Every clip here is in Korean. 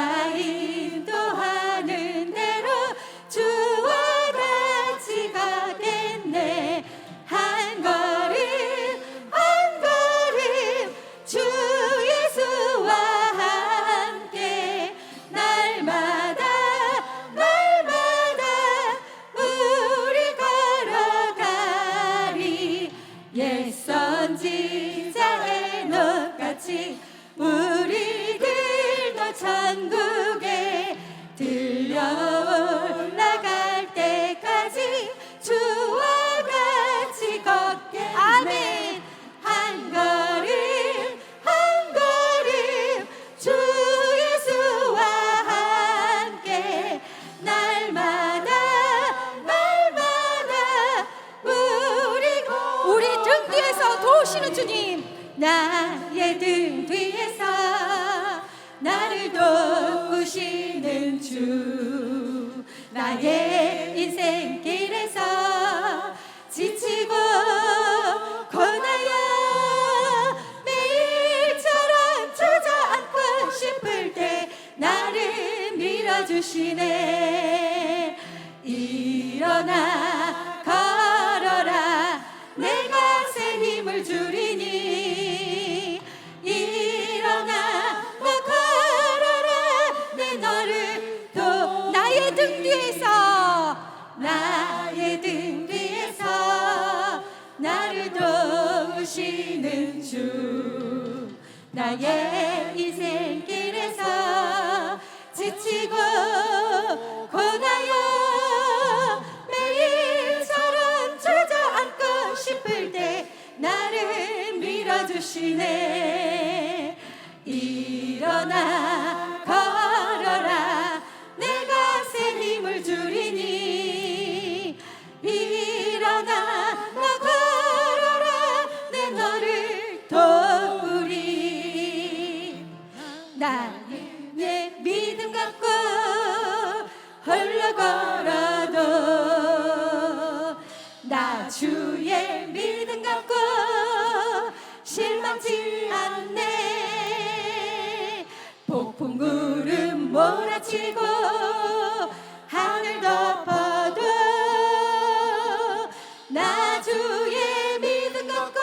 주가 인도하는 대로 주와 같이 가겠네. 한 걸음 한 걸음 주 예수와 함께 날마다 우리 걸어가리. 옛 선지자의 돛같이 우리들도 천국에 들려 올라갈 때까지 주와 같이 걷겠네. 아멘. 한 걸음 한 걸음 주 예수와 함께 날마다 우리 등 뒤에서 도우시는 주님, 나의 등 뒤에서 나를 도우시는 주, 나의 인생길에서 지치고 고나여 매일처럼 주저앉고 싶을 때 나를 밀어주시네. 일어나 걸어라 내가 새 힘을 주리니. 일어나 걸어라 내 너를 나의 등 뒤에서 나를 도우시는 주, 나의 인생길에서 지치고 고나여 매일처럼 주저앉고 싶을 때 나를 밀어주시네. 일어나 걸어라 내가 새 힘을 주리니. 일어나 걸어라 내 너를 도우리. 나의 믿음 갖고 홀로 걸어도 나 주의 믿음 갖고 실망치 않네. 폭풍 구름 몰아치고 하늘 덮어도 나 주의 믿음 갖고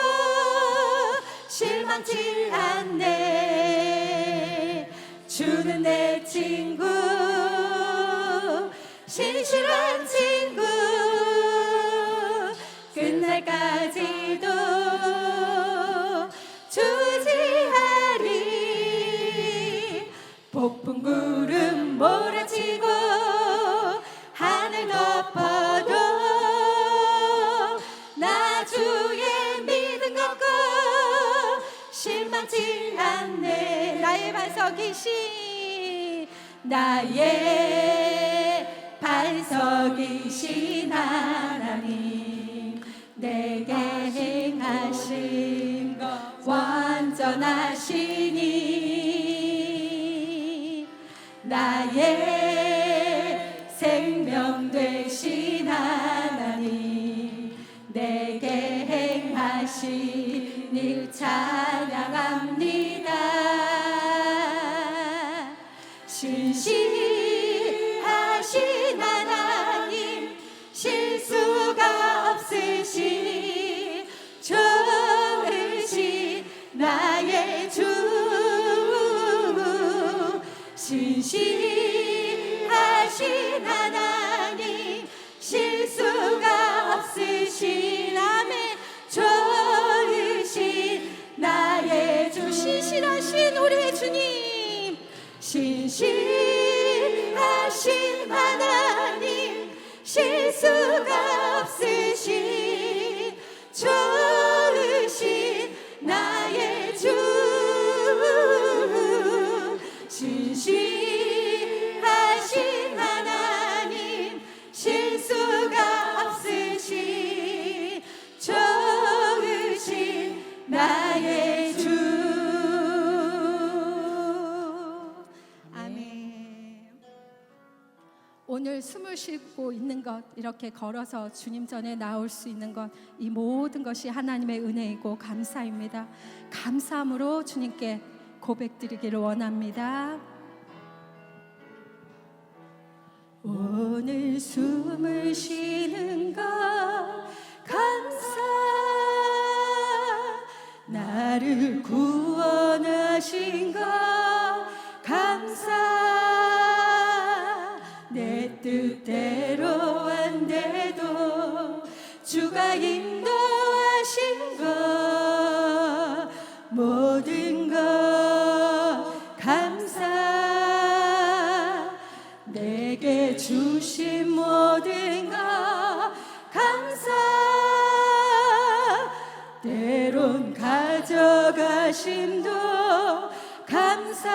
실망치 않네. 주는 내 친구, 신실한 친구, 끝날까지도 주지하리. 폭풍 구름 몰아치고 하늘 덮어도 나 주의 믿음 갖고 실망치 않네. 나의 반석이신 나의 반석이신 하나님, 내게 행하신 것 완전하시니. 나의 생명 되신 하나님, 내게 행하신 일 찬양합니다. 신실하신 하나님, 실수가 없으신 좋으신 나의 주, 신실하신 하나님, 실수가 없으신 아멘 좋으신 나의 주. 신실하신 우리의 주님, 신실하신 하나님, 실수가 없으신 좋으신 나의 주, 신실하신 하나님, 실수가 없으신 좋으신 나의 주. 아멘. 오늘 숨을 쉬고 있는 것, 이렇게 걸어서 주님 전에 나올 수 있는 것, 이 모든 것이 하나님의 은혜이고 감사입니다. 감사함으로 주님께 고백드리기를 원합니다. 오늘 숨을 쉬는 것 감사. 나를 구원하신 것 감사. 내 뜻대로 안 돼도 주가 인도하신 것 모든 것 감사. 내게 주신 모든 것 감사. 때론 가져가심도 감사.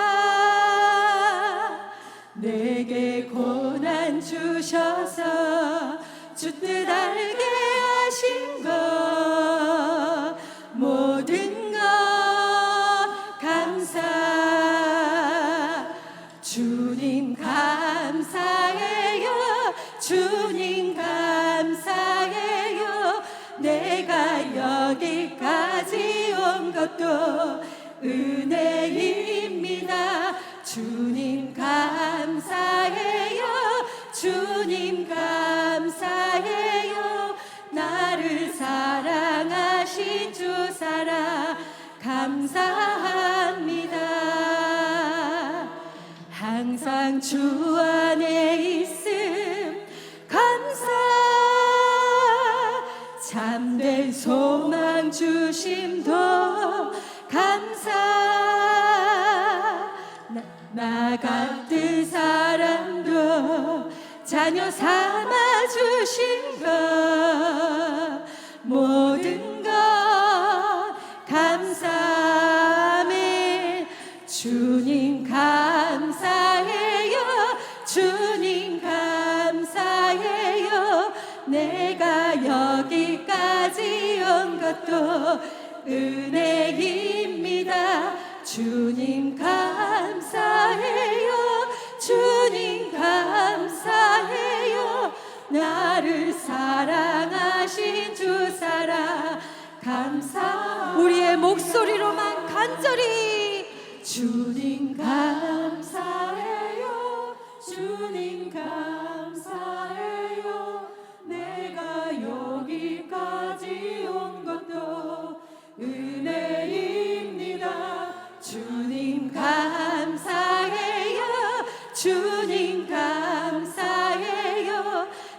내게 고난 주셔서 주 뜻 알게 하신 것 모든 것 감사. 주님 감사해요. 주님 감사해요. 내가 여기까지 온 것도 은혜입니다. 주님 감사해요. 주님 감사해요. 나를 사랑하신 주 사랑 감사합니다. 항상 주 안에 있음 감사. 참된 소망 주심도 감사. 나 같은 사람도 자녀 삼아 주신 것 모든 것 감사하네. 주님 감사해요. 주님 감사해요. 내가 여기까지 온 것도 은혜입니다. 주님 감사해요. 주님 감사해요. 나를 사랑하신 주 사랑 감사. 우리의 목소리로만 간절히 주님 감사해요. 주님 감사해요. 내가 여기까지 온 것도 은혜입니다. 주님 감사해요. 주님 감사해요.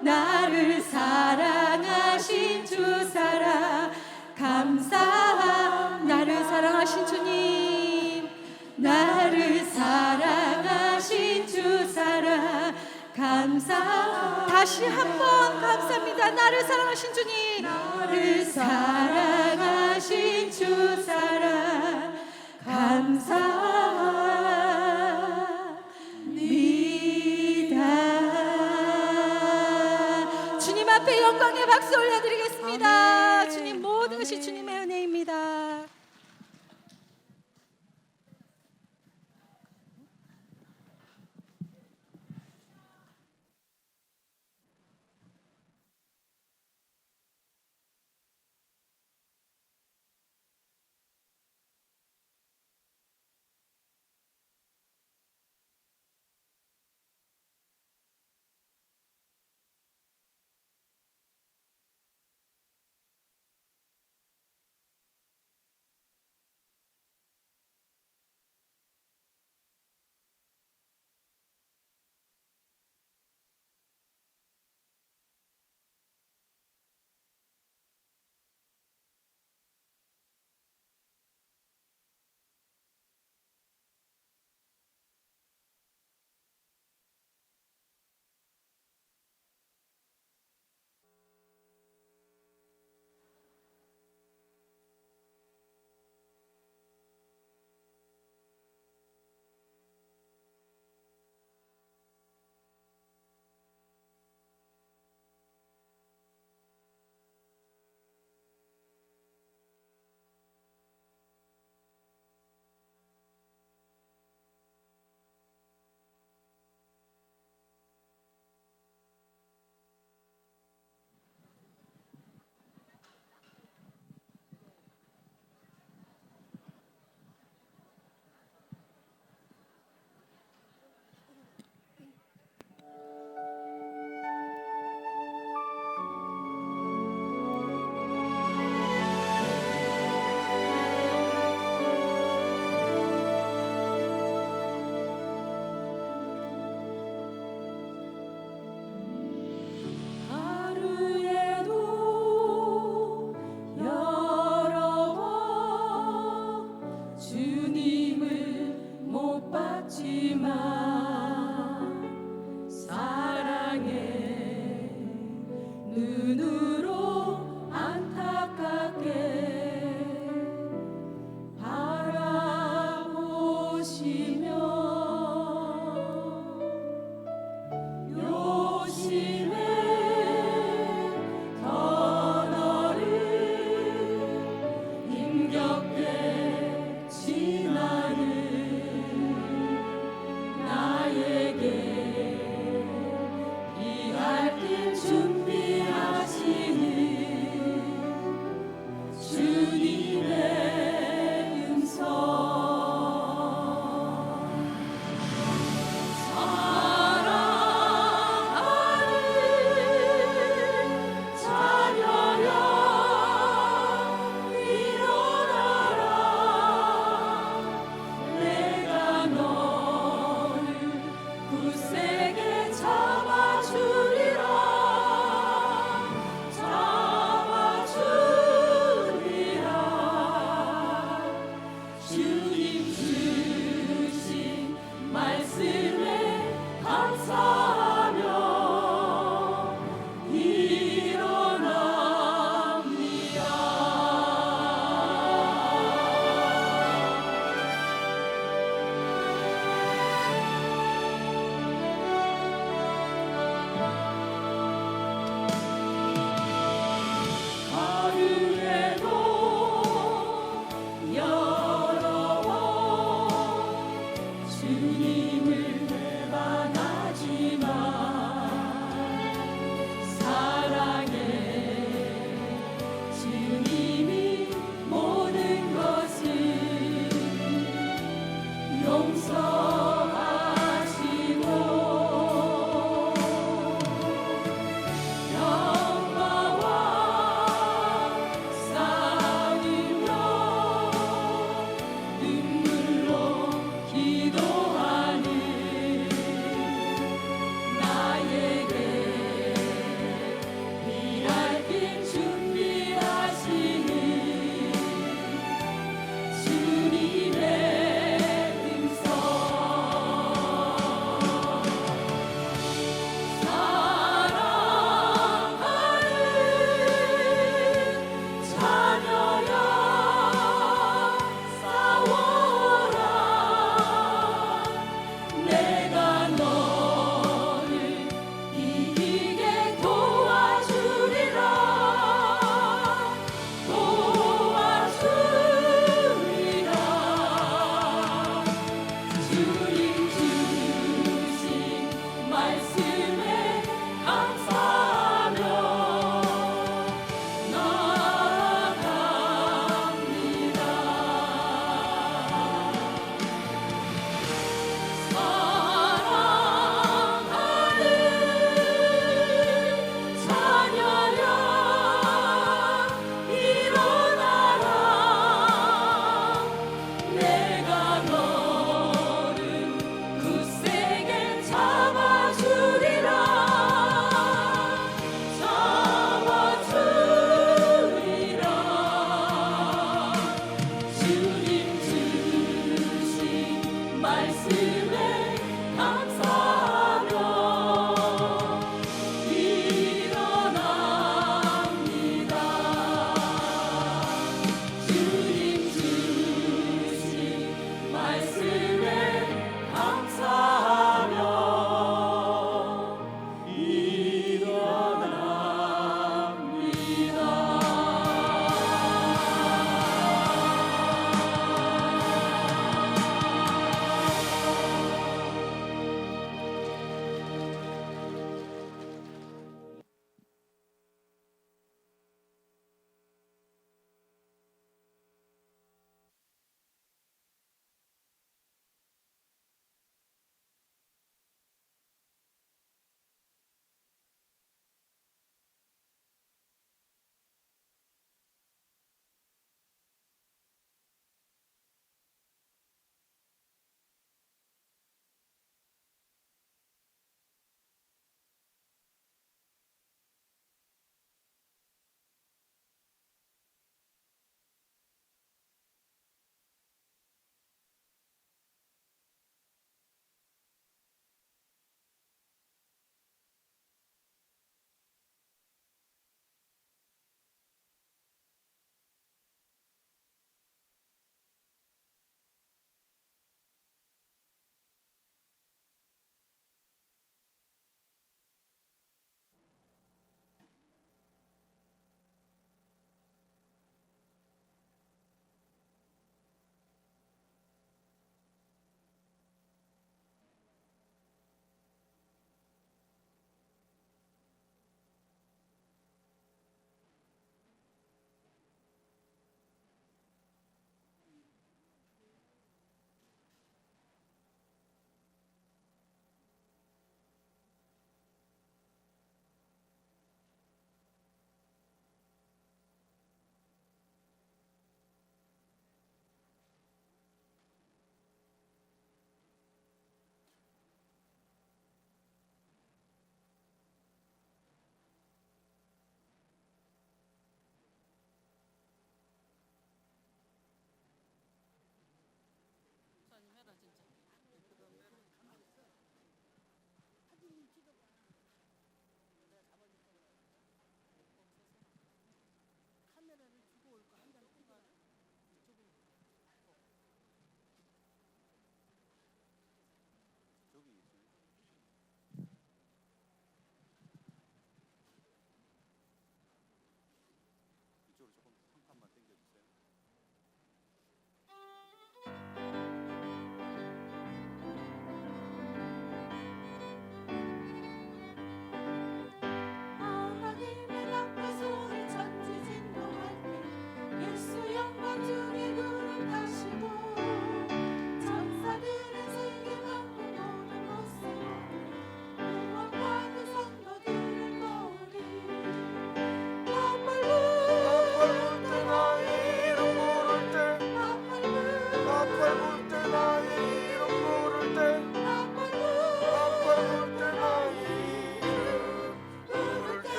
나를 사랑하신 주 사랑 감사. 나를 사랑하신 주님, 나를 사랑하신 주 사랑 감사. 다시 한번 감사합니다. 나를 사랑하신 주님, 나를 사랑하신 주 사랑 감사합니다. 주님 앞에 영광의 박수 올려드리겠습니다. 아멘. 주님 모든 것이 주님의 은혜입니다.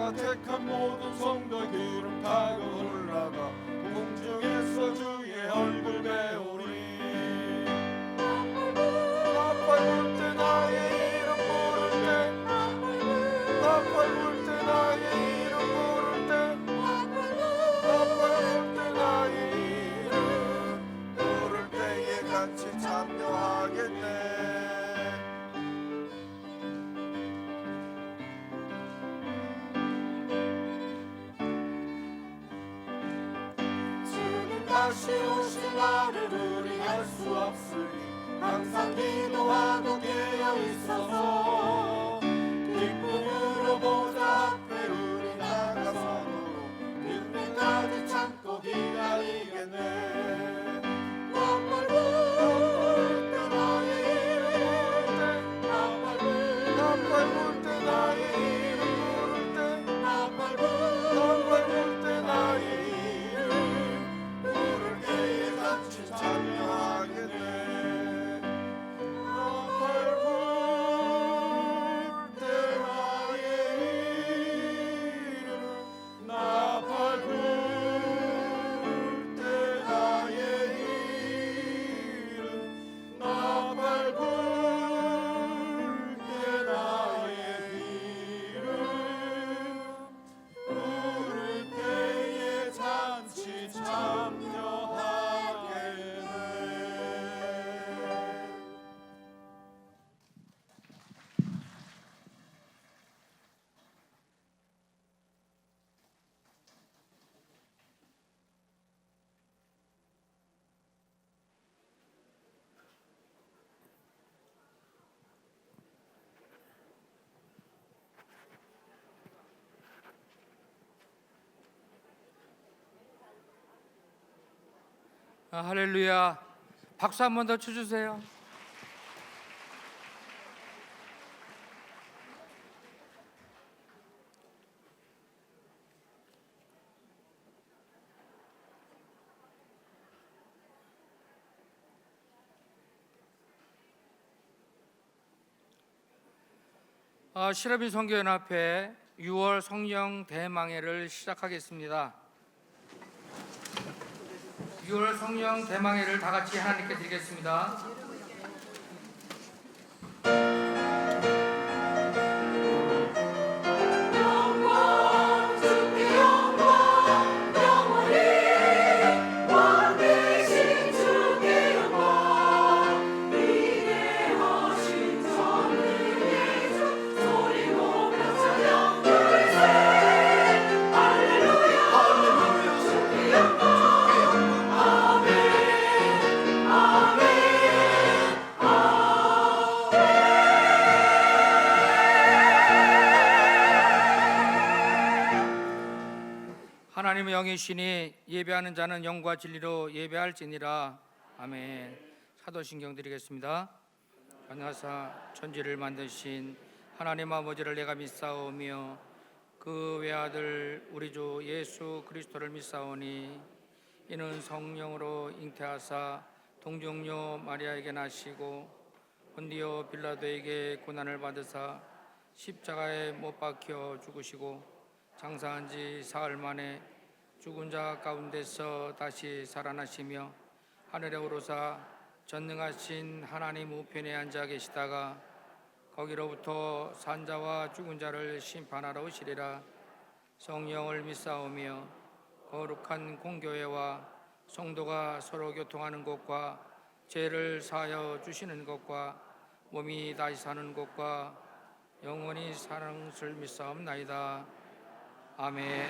내가 택한 모든 성도의 기름 타고 올라가 공중에서 주의 얼굴 배우리. 나팔 불 때 나의 이름 부를 때, 나팔 불 때 나의 이름 부를 때, 나팔 불 때 나의 이름 부를 때에 같이 참여하겠네. 다시 오실 날을 우리 알 수 없으니 항상 기도하고 깨어 있어서 기쁨으로 보좌 앞에 우리 나가서로 그때까지 참고 기다리겠네. 나팔 불 때 나의 이름 부를 때, 나팔 불 때 나의 이름 부를 때, 나팔 불 때 나의 참여하겠네. 나팔 불 때 나의 이름, 나팔 불 때 나의 이름, 나팔 불 때 나의 이름 부를 때에 잔치 참여하겠네. 할렐루야. 박수 한 번 더 쳐주세요. 시라빈 선교연합회 6월 성령 대망회를 시작하겠습니다. 6월 성령 대망회를 다 같이 하나님께 드리겠습니다. 하나님의 영이시니 예배하는 자는 영과 진리로 예배할지니라. 아멘. 사도신경 드리겠습니다. 안녕하사 천지를 만드신 하나님 아버지를 내가 믿사오며 그 외아들 우리 주 예수 그리스도를 믿사오니 이는 성령으로 잉태하사 동정녀 마리아에게 나시고 본디오 빌라도에게 고난을 받으사 십자가에 못 박혀 죽으시고 장사한 지 사흘 만에 죽은 자 가운데서 다시 살아나시며 하늘에 오르사 전능하신 하나님 우편에 앉아 계시다가 거기로부터 산자와 죽은 자를 심판하러 오시리라. 성령을 믿사오며 거룩한 공교회와 성도가 서로 교통하는 것과 죄를 사하여 주시는 것과 몸이 다시 사는 것과 영원히 사는 것을 믿사옵나이다. 아멘.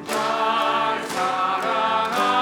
날 사랑하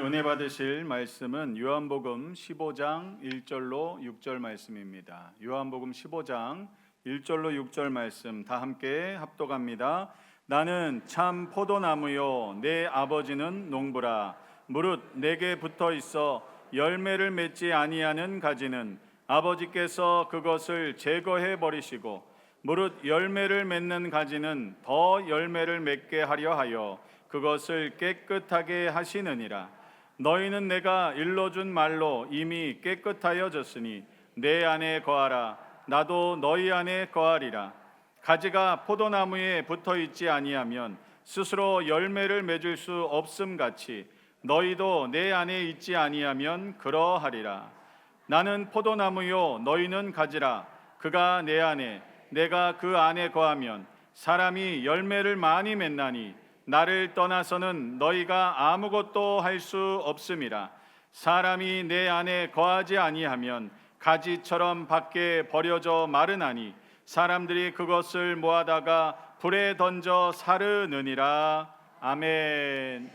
은혜 받으실 말씀은 요한복음 15장 1절로 6절 말씀입니다. 요한복음 15장 1절로 6절 말씀 다 함께 합독합니다. 나는 참 포도나무요 내 아버지는 농부라. 무릇 내게 붙어 있어 열매를 맺지 아니하는 가지는 아버지께서 그것을 제거해 버리시고 무릇 열매를 맺는 가지는 더 열매를 맺게 하려 하여 그것을 깨끗하게 하시느니라. 너희는 내가 일러준 말로 이미 깨끗하여졌으니 내 안에 거하라. 나도 너희 안에 거하리라. 가지가 포도나무에 붙어 있지 아니하면 스스로 열매를 맺을 수 없음 같이 너희도 내 안에 있지 아니하면 그러하리라. 나는 포도나무요 너희는 가지라. 그가 내 안에 내가 그 안에 거하면 사람이 열매를 많이 맺나니 나를 떠나서는 너희가 아무것도 할 수 없음이라. 사람이 내 안에 거하지 아니하면 가지처럼 밖에 버려져 마르나니 사람들이 그것을 모아다가 불에 던져 사르느니라. 아멘.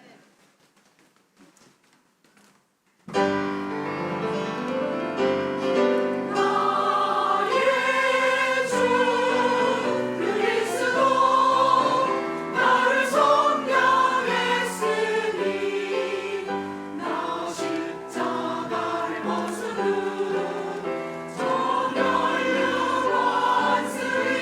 정열유관스리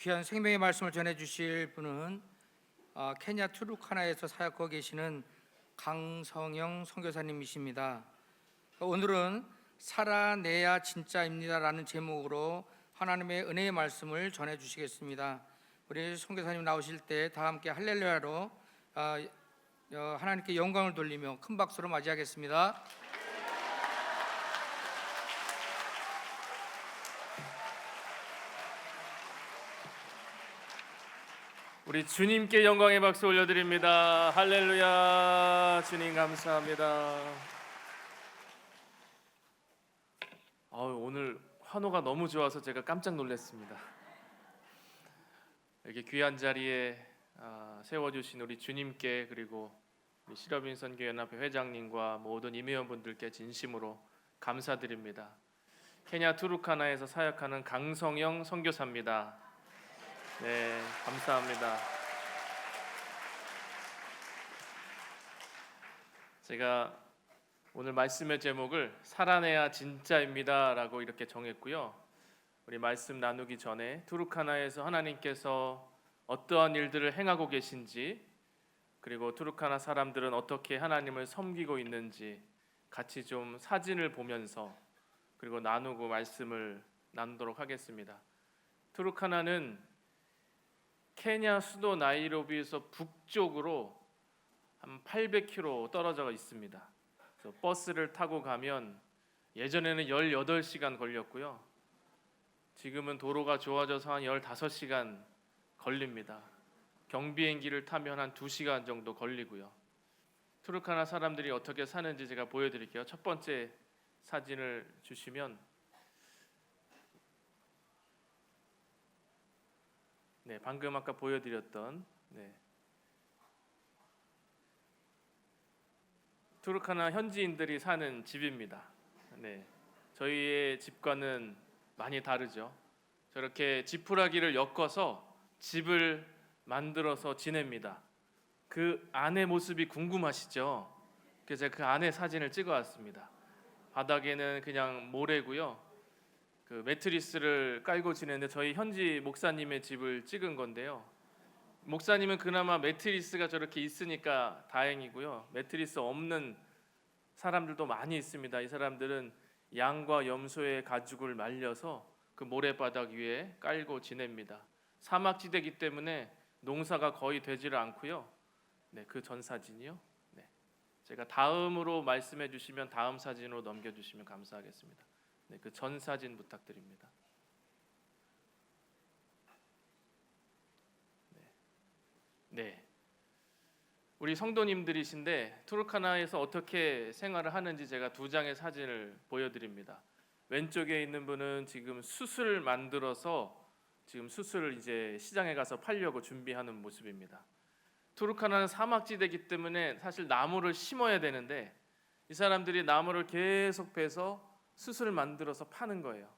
귀한 생명의 말씀을 전해주실 분은 케냐 투르카나에서 사역하고 계시는 강성영 선교사님이십니다. 오늘은 살아내야 진짜입니다라는 제목으로 하나님의 은혜의 말씀을 전해주시겠습니다. 우리 선교사님 나오실 때 다 함께 할렐루야로 하나님께 영광을 돌리며 큰 박수로 맞이하겠습니다. 우리 주님께 영광의 박수 올려드립니다. 할렐루야. 주님 감사합니다. 오늘 환호가 너무 좋아서 제가 깜짝 놀랐습니다. 이렇게 귀한 자리에 세워주신 우리 주님께, 그리고 우리 시러빈 선교연합회 회장님과 모든 임회원분들께 진심으로 감사드립니다. 케냐 투르카나에서 사역하는 강성영 선교사입니다. 네, 감사합니다. 제가 오늘 말씀의 제목을 살아내야 진짜입니다 라고 이렇게 정했고요. 우리 말씀 나누기 전에 투르카나에서 하나님께서 어떠한 일들을 행하고 계신지, 그리고 투르카나 사람들은 어떻게 하나님을 섬기고 있는지 같이 좀 사진을 보면서 그리고 나누고 말씀을 나누도록 하겠습니다. 투르카나는 케냐 수도 나이로비에서 북쪽으로 한 800km 떨어져 있습니다. 그래서 버스를 타고 가면 예전에는 18시간 걸렸고요. 지금은 도로가 좋아져서 한 15시간 걸립니다. 경비행기를 타면 한 2시간 정도 걸리고요. 투르카나 사람들이 어떻게 사는지 제가 보여드릴게요. 첫 번째 사진을 주시면, 네, 방금 아까 보여드렸던 투르카나 현지인들이 사는 집입니다. 네, 저희의 집과는 많이 다르죠. 저렇게 지푸라기를 엮어서 집을 만들어서 지냅니다. 그 안의 모습이 궁금하시죠? 그래서 제가 그 안의 사진을 찍어왔습니다. 바닥에는 그냥 모래고요. 그 매트리스를 깔고 지내는데 저희 현지 목사님의 집을 찍은 건데요. 목사님은 그나마 매트리스가 저렇게 있으니까 다행이고요. 매트리스 없는 사람들도 많이 있습니다. 이 사람들은 양과 염소의 가죽을 말려서 그 모래바닥 위에 깔고 지냅니다. 사막지대이기 때문에 농사가 거의 되지를 않고요. 네, 그 전 사진이요. 네, 제가 다음으로 말씀해 주시면 다음 사진으로 넘겨주시면 감사하겠습니다. 네, 그 전 사진 부탁드립니다. 네, 우리 성도님들이신데 투르카나에서 어떻게 생활을 하는지 제가 2장의 사진을 보여드립니다. 왼쪽에 있는 분은 지금 숯을 만들어서 지금 숯을 이제 시장에 가서 팔려고 준비하는 모습입니다. 투르카나는 사막지대이기 때문에 사실 나무를 심어야 되는데 이 사람들이 나무를 계속 베서 숯을 만들어서 파는 거예요.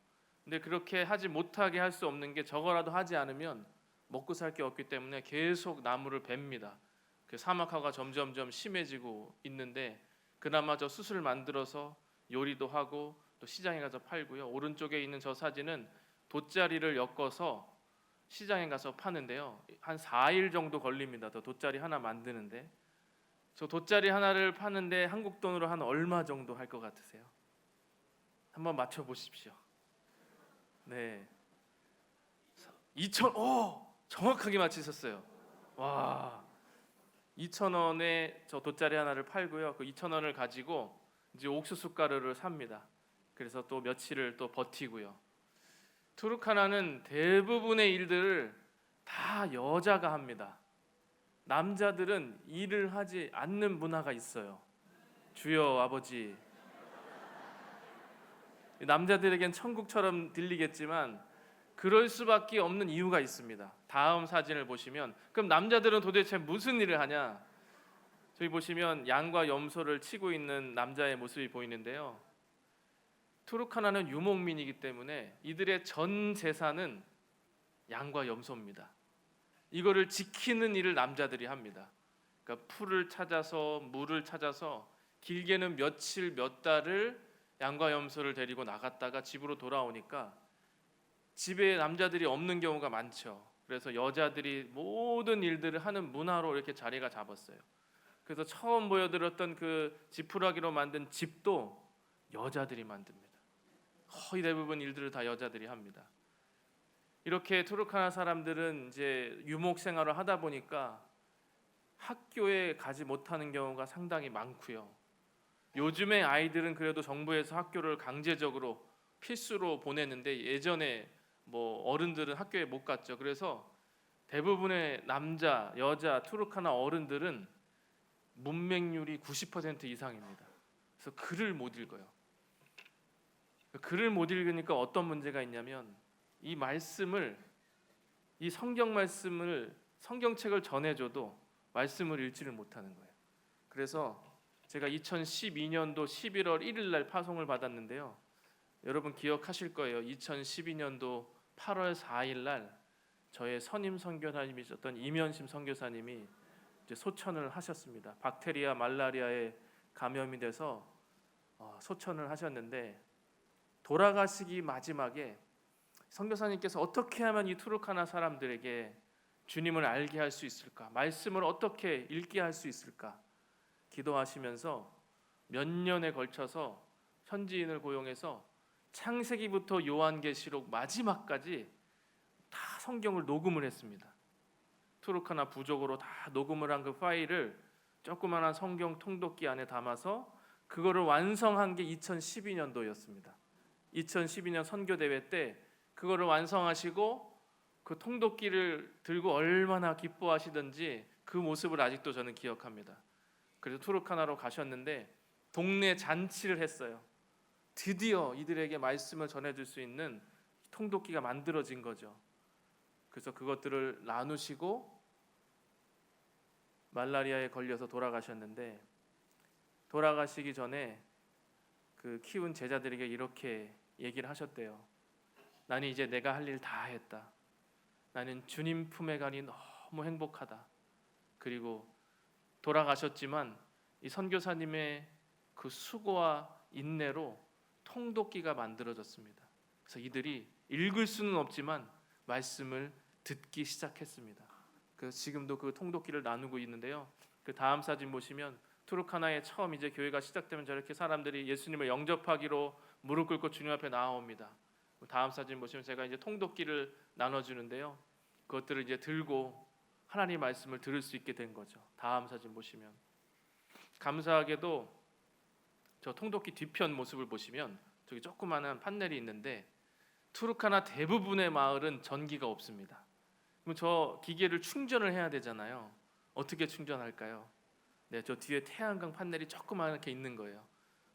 근데 그렇게 하지 못하게 할 수 없는 게 저거라도 하지 않으면 먹고 살 게 없기 때문에 계속 나무를 뱁니다. 그 사막화가 점점점 심해지고 있는데 그나마 저 숯을 만들어서 요리도 하고 또 시장에 가서 팔고요. 오른쪽에 있는 저 사진은 돗자리를 엮어서 시장에 가서 파는데요. 한 4일 정도 걸립니다. 저 돗자리 하나 만드는데. 저 돗자리 하나를 파는데 한국 돈으로 한 얼마 정도 할 것 같으세요? 한번 맞춰 보십시오. 네, 2,000. 정확하게 맞히셨어요. 와, 2,000원에 저 돗자리 하나를 팔고요. 그 2,000원을 가지고 이제 옥수수 가루를 삽니다. 그래서 또 며칠을 또 버티고요. 투르카나는 대부분의 일들을 다 여자가 합니다. 남자들은 일을 하지 않는 문화가 있어요. 주여 아버지. 남자들에겐 천국처럼 들리겠지만 그럴 수밖에 없는 이유가 있습니다. 다음 사진을 보시면, 그럼 남자들은 도대체 무슨 일을 하냐? 저기 보시면 양과 염소를 치고 있는 남자의 모습이 보이는데요. 투르카나는 유목민이기 때문에 이들의 전 재산은 양과 염소입니다. 이거를 지키는 일을 남자들이 합니다. 그러니까 풀을 찾아서 물을 찾아서 길게는 며칠 몇 달을 양과 염소를 데리고 나갔다가 집으로 돌아오니까 집에 남자들이 없는 경우가 많죠. 그래서 여자들이 모든 일들을 하는 문화로 이렇게 자리가 잡았어요. 그래서 처음 보여드렸던 그 지푸라기로 만든 집도 여자들이 만듭니다. 거의 대부분 일들을 다 여자들이 합니다. 이렇게 투르카나 사람들은 이제 유목 생활을 하다 보니까 학교에 가지 못하는 경우가 상당히 많고요. 요즘의 아이들은 그래도 정부에서 학교를 강제적으로 필수로 보내는데 예전에 뭐 어른들은 학교에 못 갔죠. 그래서 대부분의 남자, 여자 투르카나 어른들은 문맹률이 90% 이상입니다. 그래서 글을 못 읽어요. 글을 못 읽으니까 어떤 문제가 있냐면 이 말씀을, 이 성경 말씀을, 성경책을 전해줘도 말씀을 읽지를 못하는 거예요. 그래서 제가 2012년도 11월 1일 날 파송을 받았는데요. 여러분 기억하실 거예요. 2012년도 8월 4일 날 저의 선임 선교사님이셨던 이면심 선교사님이 이제 소천을 하셨습니다. 박테리아 말라리아에 감염이 돼서 소천을 하셨는데 돌아가시기 마지막에 선교사님께서 어떻게 하면 이 투르카나 사람들에게 주님을 알게 할 수 있을까? 말씀을 어떻게 읽게 할 수 있을까? 기도하시면서 몇 년에 걸쳐서 현지인을 고용해서 창세기부터 요한계시록 마지막까지 다 성경을 녹음을 했습니다. 투르카나 부족으로 다 녹음을 한 그 파일을 조그마한 성경 통독기 안에 담아서 그거를 완성한 게 2012년도였습니다. 2012년 선교대회 때 그거를 완성하시고 그 통독기를 들고 얼마나 기뻐하시던지 그 모습을 아직도 저는 기억합니다. 그래서 투르카나로 가셨는데 동네 잔치를 했어요. 드디어 이들에게 말씀을 전해줄 수 있는 통독기가 만들어진 거죠. 그래서 그것들을 나누시고 말라리아에 걸려서 돌아가셨는데 돌아가시기 전에 그 키운 제자들에게 이렇게 얘기를 하셨대요. 나는 이제 내가 할 일 다 했다. 나는 주님 품에 가니 너무 행복하다. 그리고 돌아가셨지만 이 선교사님의 그 수고와 인내로 통독기가 만들어졌습니다. 그래서 이들이 읽을 수는 없지만 말씀을 듣기 시작했습니다. 그래서 지금도 그 통독기를 나누고 있는데요. 그 다음 사진 보시면 투르카나에 처음 이제 교회가 시작되면 저렇게 사람들이 예수님을 영접하기로 무릎 꿇고 주님 앞에 나아옵니다. 다음 사진 보시면 제가 이제 통독기를 나눠주는데요. 그것들을 이제 들고 하나님 말씀을 들을 수 있게 된 거죠. 다음 사진 보시면 감사하게도 저 통독기 뒤편 모습을 보시면 저기 조그마한 판넬이 있는데 투르카나 대부분의 마을은 전기가 없습니다. 그럼 저 기계를 충전을 해야 되잖아요. 어떻게 충전할까요? 네, 저 뒤에 태양광 판넬이 조그맣게 있는 거예요.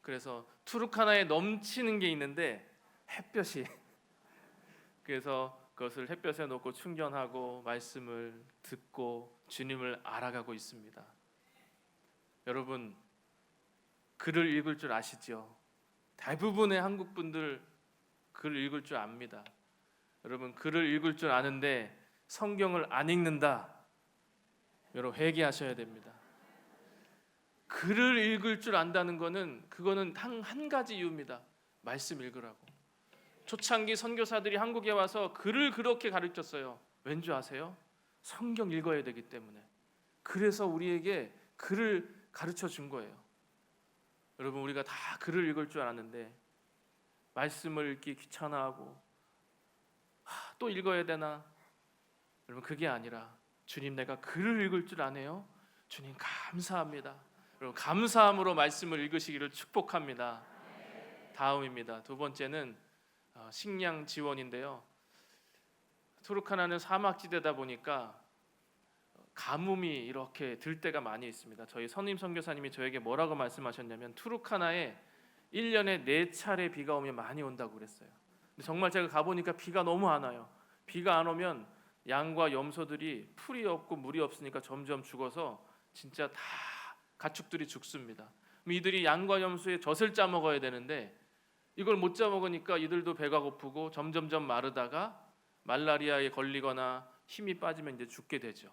그래서 투르카나에 넘치는 게 있는데 햇볕이 그래서 그것을 햇볕에 놓고 충전하고 말씀을 듣고 주님을 알아가고 있습니다. 여러분 글을 읽을 줄 아시죠? 대부분의 한국 분들 글을 읽을 줄 압니다. 여러분 글을 읽을 줄 아는데 성경을 안 읽는다. 여러분 회개하셔야 됩니다. 글을 읽을 줄 안다는 거는 그거는 한 가지 이유입니다. 말씀 읽으라고. 초창기 선교사들이 한국에 와서 글을 그렇게 가르쳤어요. 왠지 아세요? 성경 읽어야 되기 때문에. 그래서 우리에게 글을 가르쳐 준 거예요. 여러분 우리가 다 글을 읽을 줄 아는데 말씀을 읽기 귀찮아하고 또 읽어야 되나? 여러분 그게 아니라 주님 내가 글을 읽을 줄 아네요. 주님 감사합니다. 여러분 감사함으로 말씀을 읽으시기를 축복합니다. 다음입니다. 두 번째는 식량 지원인데요. 투르카나는 사막지대다 보니까 가뭄이 이렇게 들 때가 많이 있습니다. 저희 선임 선교사님이 저에게 뭐라고 말씀하셨냐면 투르카나에 1년에 4차례 비가 오면 많이 온다고 그랬어요. 근데 정말 제가 가보니까 비가 너무 안 와요. 비가 안 오면 양과 염소들이 풀이 없고 물이 없으니까 점점 죽어서 진짜 다 가축들이 죽습니다. 이들이 양과 염소의 젖을 짜 먹어야 되는데 이걸 못 짜 먹으니까 이들도 배가 고프고 점점점 마르다가 말라리아에 걸리거나 힘이 빠지면 이제 죽게 되죠.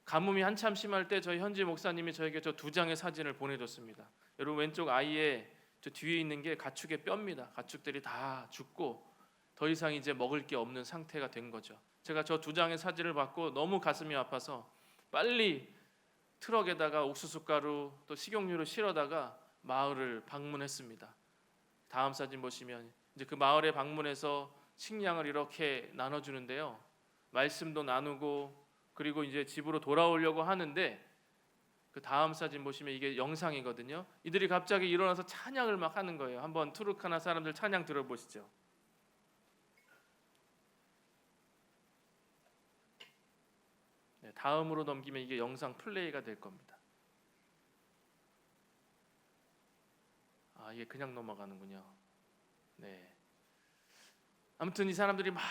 가뭄이 한참 심할 때 저희 현지 목사님이 저에게 저 2장의 사진을 보내줬습니다. 여러분 왼쪽 아이의 저 뒤에 있는 게 가축의 뼈입니다. 가축들이 다 죽고 더 이상 이제 먹을 게 없는 상태가 된 거죠. 제가 저 두 장의 사진을 받고 너무 가슴이 아파서 빨리 트럭에다가 옥수수가루 또 식용유를 실어다가 마을을 방문했습니다. 다음 사진 보시면 이제 그 마을에 방문해서 식량을 이렇게 나눠주는데요. 말씀도 나누고 그리고 이제 집으로 돌아오려고 하는데 그 다음 사진 보시면 이게 영상이거든요. 이들이 갑자기 일어나서 찬양을 막 하는 거예요. 한번 투르카나 사람들 찬양 들어보시죠. 네, 다음으로 넘기면 이게 영상 플레이가 될 겁니다. 아, 이게 그냥 넘어가는군요. 네. 아무튼 이 사람들이 막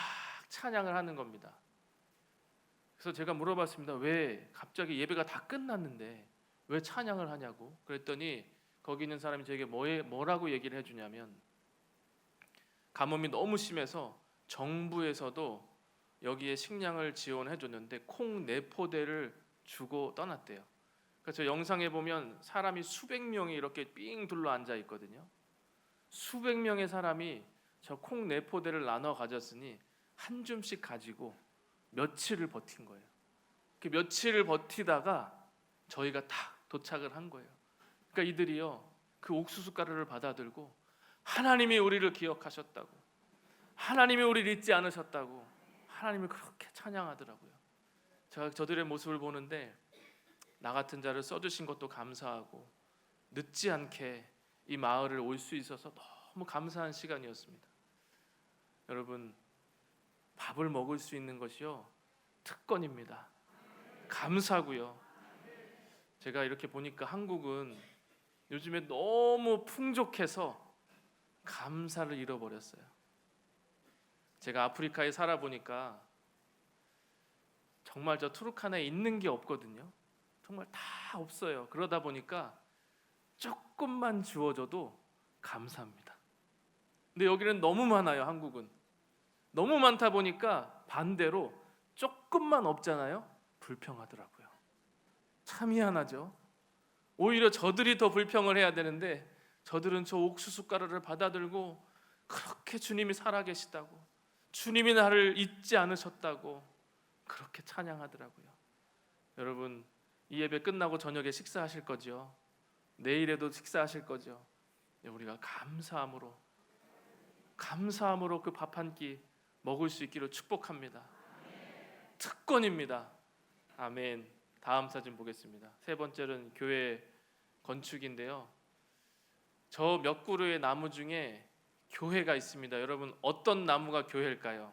찬양을 하는 겁니다. 그래서 제가 물어봤습니다. 왜 갑자기 예배가 다 끝났는데 왜 찬양을 하냐고. 그랬더니 거기 있는 사람이 저에게 뭐라고 얘기를 해주냐면 가뭄이 너무 심해서 정부에서도 여기에 식량을 지원해 줬는데 콩 4포대를 주고 떠났대요. 그래서 영상에 보면 사람이 수백 명이 이렇게 삥 둘러 앉아 있거든요. 수백 명의 사람이 저 콩 4포대를 나눠 가졌으니 한 줌씩 가지고 며칠을 버틴 거예요. 그 며칠을 버티다가 저희가 딱 도착을 한 거예요. 그러니까 이들이요 그 옥수수 가루를 받아들고 하나님이 우리를 기억하셨다고, 하나님이 우리를 잊지 않으셨다고 하나님을 그렇게 찬양하더라고요. 제가 저들의 모습을 보는데 나 같은 자를 써주신 것도 감사하고 늦지 않게 이 마을을 올 수 있어서 너무 감사한 시간이었습니다. 여러분, 밥을 먹을 수 있는 것이요 특권입니다. 감사고요. 제가 이렇게 보니까 한국은 요즘에 너무 풍족해서 감사를 잃어버렸어요. 제가 아프리카에 살아보니까 정말 저 투르카나에 있는 게 없거든요. 정말 다 없어요. 그러다 보니까 조금만 주어져도 감사합니다. 근데 여기는 너무 많아요. 한국은 너무 많다 보니까 반대로 조금만 없잖아요. 불평하더라고요. 참 희한하죠. 오히려 저들이 더 불평을 해야 되는데 저들은 저 옥수수 가루를 받아들고 그렇게 주님이 살아계시다고, 주님이 나를 잊지 않으셨다고 그렇게 찬양하더라고요. 여러분, 이 예배 끝나고 저녁에 식사하실 거죠? 내일에도 식사하실 거죠? 우리가 감사함으로 그 밥 한 끼 먹을 수 있기를 축복합니다. 특권입니다. 아멘. 다음 사진 보겠습니다. 세 번째는 교회 건축인데요. 저 몇 그루의 나무 중에 교회가 있습니다. 여러분, 어떤 나무가 교회일까요?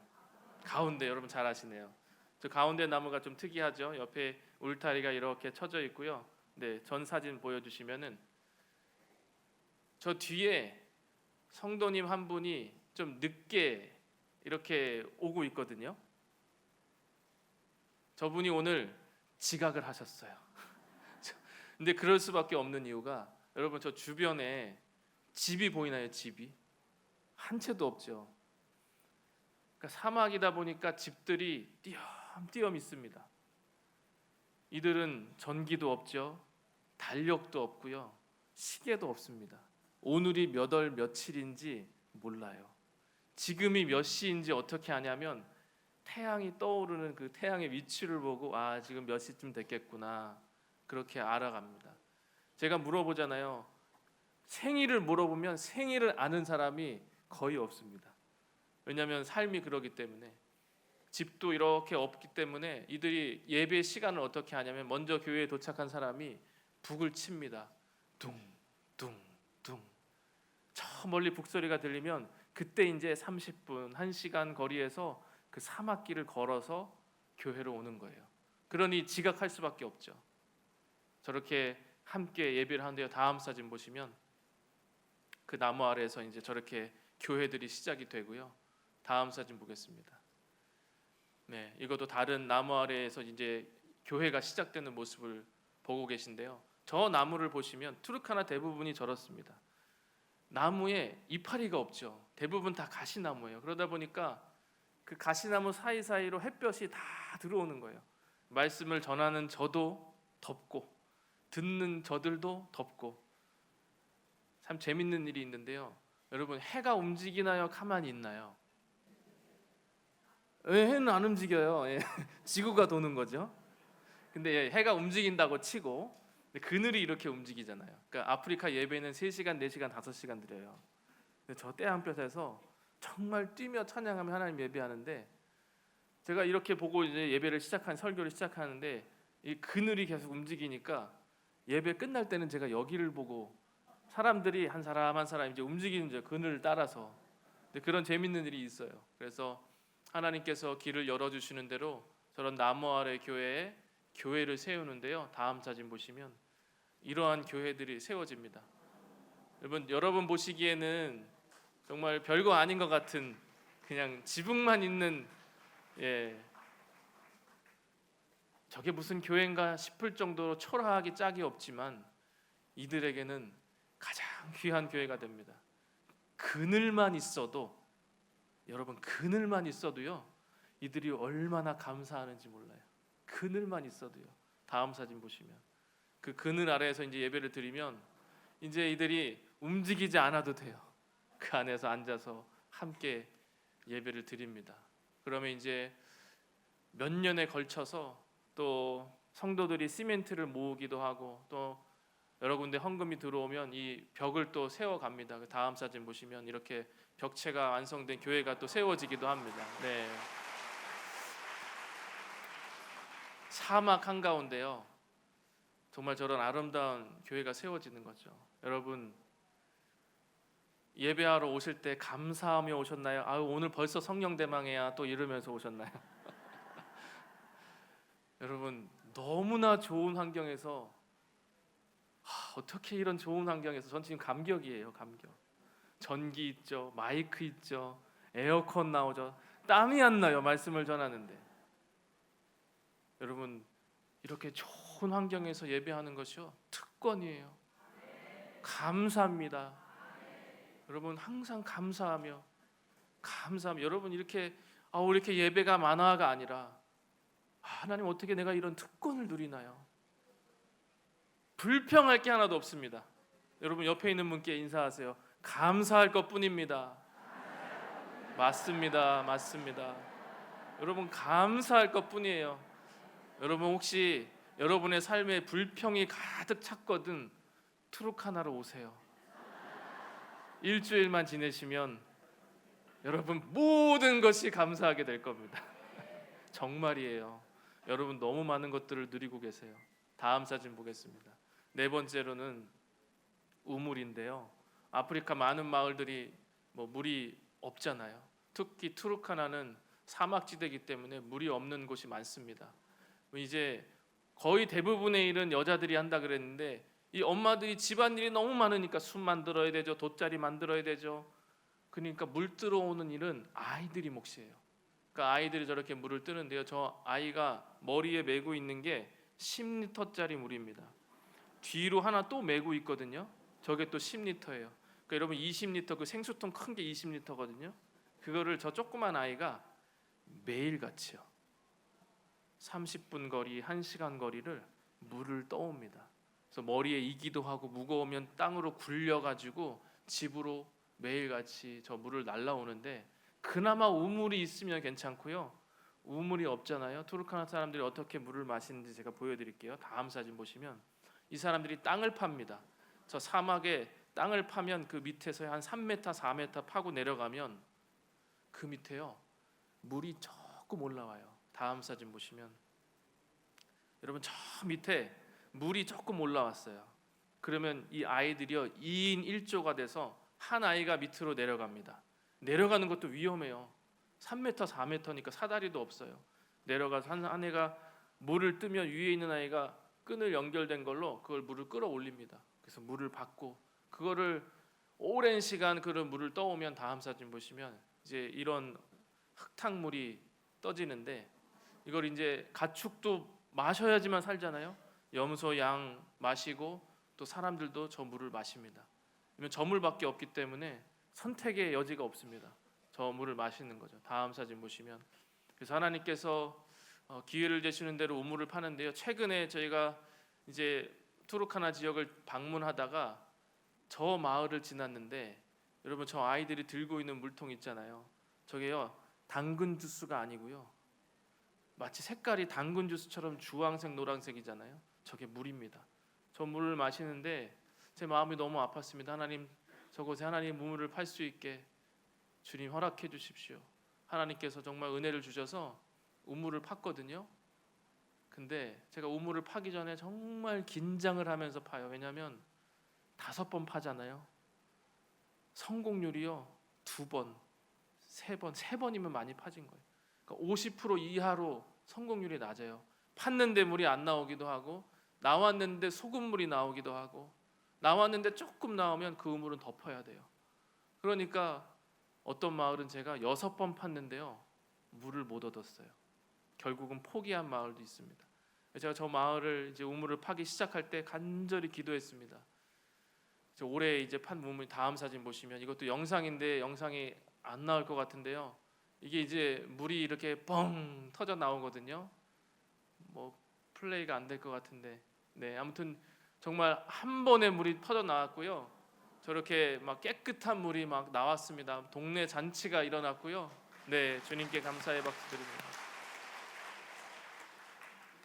가운데. 여러분 잘 아시네요. 저 가운데 나무가 좀 특이하죠. 옆에 울타리가 이렇게 쳐져 있고요. 네, 전 사진 보여주시면은 저 뒤에 성도님 한 분이 좀 늦게 이렇게 오고 있거든요. 저분이 오늘 지각을 하셨어요. 근데 그럴 수밖에 없는 이유가 여러분, 저 주변에 집이 보이나요? 집이 한 채도 없죠. 그러니까 사막이다 보니까 집들이 띄엄띄엄 있습니다. 이들은 전기도 없죠. 달력도 없고요. 시계도 없습니다. 오늘이 몇 월 며칠인지 몰라요. 지금이 몇 시인지 어떻게 하냐면 태양이 떠오르는 그 태양의 위치를 보고 아, 지금 몇 시쯤 됐겠구나, 그렇게 알아갑니다. 제가 물어보잖아요. 생일을 물어보면 생일을 아는 사람이 거의 없습니다. 왜냐하면 삶이 그러기 때문에, 집도 이렇게 없기 때문에 이들이 예배 시간을 어떻게 하냐면 먼저 교회에 도착한 사람이 북을 칩니다. 둥둥둥. 저 멀리 북소리가 들리면 그때 이제 30분, 1시간 거리에서 그 사막길을 걸어서 교회로 오는 거예요. 그러니 지각할 수밖에 없죠. 저렇게 함께 예배를 하는데요. 다음 사진 보시면 그 나무 아래에서 이제 저렇게 교회들이 시작이 되고요. 다음 사진 보겠습니다. 네, 이것도 다른 나무 아래에서 이제 교회가 시작되는 모습을 보고 계신데요. 저 나무를 보시면 투르카나 대부분이 저렇습니다. 나무에 이파리가 없죠. 대부분 다 가시나무예요. 그러다 보니까 그 가시나무 사이사이로 햇볕이 다 들어오는 거예요. 말씀을 전하는 저도 덥고 듣는 저들도 덥고. 참 재밌는 일이 있는데요. 여러분, 해가 움직이나요? 가만히 있나요? 해는 안 움직여요. 예. 지구가 도는 거죠. 근데 해가 움직인다고 치고 그늘이 이렇게 움직이잖아요. 그러니까 아프리카 예배는 3시간, 4시간, 5시간 드려요. 근데 저 떼한볕에서 정말 뛰며 찬양하며 하나님 예배하는데, 제가 이렇게 보고 이제 예배를 설교를 시작하는데 이 그늘이 계속 움직이니까 예배 끝날 때는 제가 여기를 보고 사람들이 한 사람 한 사람 이제 움직이는 저 그늘을 따라서, 근데 그런 재밌는 일이 있어요. 그래서 하나님께서 길을 열어주시는 대로 저런 나무 아래 교회에 교회를 세우는데요. 다음 사진 보시면 이러한 교회들이 세워집니다. 여러분 보시기에는 정말 별거 아닌 것 같은 그냥 지붕만 있는, 저게 무슨 교회인가 싶을 정도로 초라하기 짝이 없지만 이들에게는 가장 귀한 교회가 됩니다. 그늘만 있어도, 여러분 그늘만 있어도요, 이들이 얼마나 감사하는지 몰라요. 그늘만 있어도요. 다음 사진 보시면 그 그늘 아래에서 이제 예배를 드리면 이제 이들이 움직이지 않아도 돼요. 그 안에서 앉아서 함께 예배를 드립니다. 그러면 이제 몇 년에 걸쳐서 또 성도들이 시멘트를 모으기도 하고, 또 여러 군데 헌금이 들어오면 이 벽을 또 세워갑니다. 그 다음 사진 보시면 이렇게 벽체가 완성된 교회가 또 세워지기도 합니다. 네. 사막 한가운데요, 정말 저런 아름다운 교회가 세워지는 거죠. 여러분 예배하러 오실 때 감사하며 오셨나요? 아유 오늘 벌써 성령 대망회야 또 이러면서 오셨나요? 여러분 너무나 좋은 환경에서, 어떻게 이런 좋은 환경에서, 전 지금 감격이에요. 감격. 전기 있죠, 마이크 있죠, 에어컨 나오죠. 땀이 안 나요, 말씀을 전하는데. 여러분 이렇게 좋은 환경에서 예배하는 것이요 특권이에요. 감사합니다. 여러분 항상 감사하며 여러분 이렇게 이렇게 예배가 만화가 아니라, 하나님 어떻게 내가 이런 특권을 누리나요? 불평할 게 하나도 없습니다. 여러분 옆에 있는 분께 인사하세요. 감사할 것뿐입니다. 맞습니다. 여러분 감사할 것뿐이에요. 여러분 혹시 여러분의 삶에 불평이 가득 찼거든 투르카나로 오세요. 일주일만 지내시면 여러분 모든 것이 감사하게 될 겁니다. 정말이에요. 여러분 너무 많은 것들을 누리고 계세요. 다음 사진 보겠습니다. 네 번째로는 우물인데요. 아프리카 많은 마을들이 물이 없잖아요. 특히 투르카나는 사막지대이기 때문에 물이 없는 곳이 많습니다. 이제 거의 대부분의 일은 여자들이 한다 그랬는데, 이 엄마들이 집안일이 너무 많으니까 숯 만들어야 되죠, 돗자리 만들어야 되죠. 그러니까 물 들어오는 일은 아이들이 몫이에요. 그러니까 아이들이 저렇게 물을 뜨는데요, 저 아이가 머리에 메고 있는 게 10리터짜리 물입니다. 뒤로 하나 또 메고 있거든요. 저게 또 10리터예요. 그러니까 여러분 20리터, 그 생수통 큰 게 20리터거든요. 그거를 저 조그만 아이가 매일같이요 30분 거리, 1시간 거리를 물을 떠옵니다. 그래서 머리에 이기도 하고 무거우면 땅으로 굴려가지고 집으로 매일같이 저 물을 날라오는데, 그나마 우물이 있으면 괜찮고요. 우물이 없잖아요. 투르카나 사람들이 어떻게 물을 마시는지 제가 보여드릴게요. 다음 사진 보시면 이 사람들이 땅을 팝니다. 저 사막에 땅을 파면 그 밑에서 한 3m, 4m 파고 내려가면 그 밑에요 물이 조금 올라와요. 다음 사진 보시면 여러분 저 밑에 물이 조금 올라왔어요. 그러면 이 아이들이요 2인 1조가 돼서 한 아이가 밑으로 내려갑니다. 내려가는 것도 위험해요. 3m, 4m니까 사다리도 없어요. 내려가서 한 애가 물을 뜨면 위에 있는 아이가 끈을 연결된 걸로 그걸 물을 끌어올립니다. 그래서 물을 받고 그거를 오랜 시간 그런 물을 떠오면, 다음 사진 보시면 이제 이런 흙탕물이 떠지는데, 이걸 이제 가축도 마셔야지만 살잖아요. 염소, 양 마시고 또 사람들도 저 물을 마십니다. 그러면 저 물밖에 없기 때문에 선택의 여지가 없습니다. 저 물을 마시는 거죠. 다음 사진 보시면, 그래서 하나님께서 기회를 되시는 대로 우물을 파는데요. 최근에 저희가 이제 투르카나 지역을 방문하다가 저 마을을 지났는데, 여러분 저 아이들이 들고 있는 물통 있잖아요. 저게요 당근 주스가 아니고요. 마치 색깔이 당근 주스처럼 주황색, 노란색이잖아요. 저게 물입니다. 저 물을 마시는데 제 마음이 너무 아팠습니다. 하나님, 저곳에 하나님 우물을 팔 수 있게 주님 허락해 주십시오. 하나님께서 정말 은혜를 주셔서 우물을 팠거든요. 근데 제가 우물을 파기 전에 정말 긴장을 하면서 파요. 왜냐하면 5번 파잖아요. 성공률이요 2번, 3번, 3번이면 많이 파진 거예요. 그러니까 50% 이하로 성공률이 낮아요. 팠는데 물이 안 나오기도 하고, 나왔는데 소금물이 나오기도 하고, 나왔는데 조금 나오면 그 우물은 덮어야 돼요. 그러니까 어떤 마을은 제가 6번 팠는데요 물을 못 얻었어요. 결국은 포기한 마을도 있습니다. 제가 저 마을을 이제 우물을 파기 시작할 때 간절히 기도했습니다. 올해 이제 판 우물, 다음 사진 보시면 이것도 영상인데 영상이 안 나올 것 같은데요. 이게 이제 물이 이렇게 뻥 터져 나오거든요. 뭐 플레이가 안 될 것 같은데, 네, 아무튼 정말 한 번에 물이 터져 나왔고요. 저렇게 막 깨끗한 물이 막 나왔습니다. 동네 잔치가 일어났고요. 네, 주님께 감사의 박수 드립니다.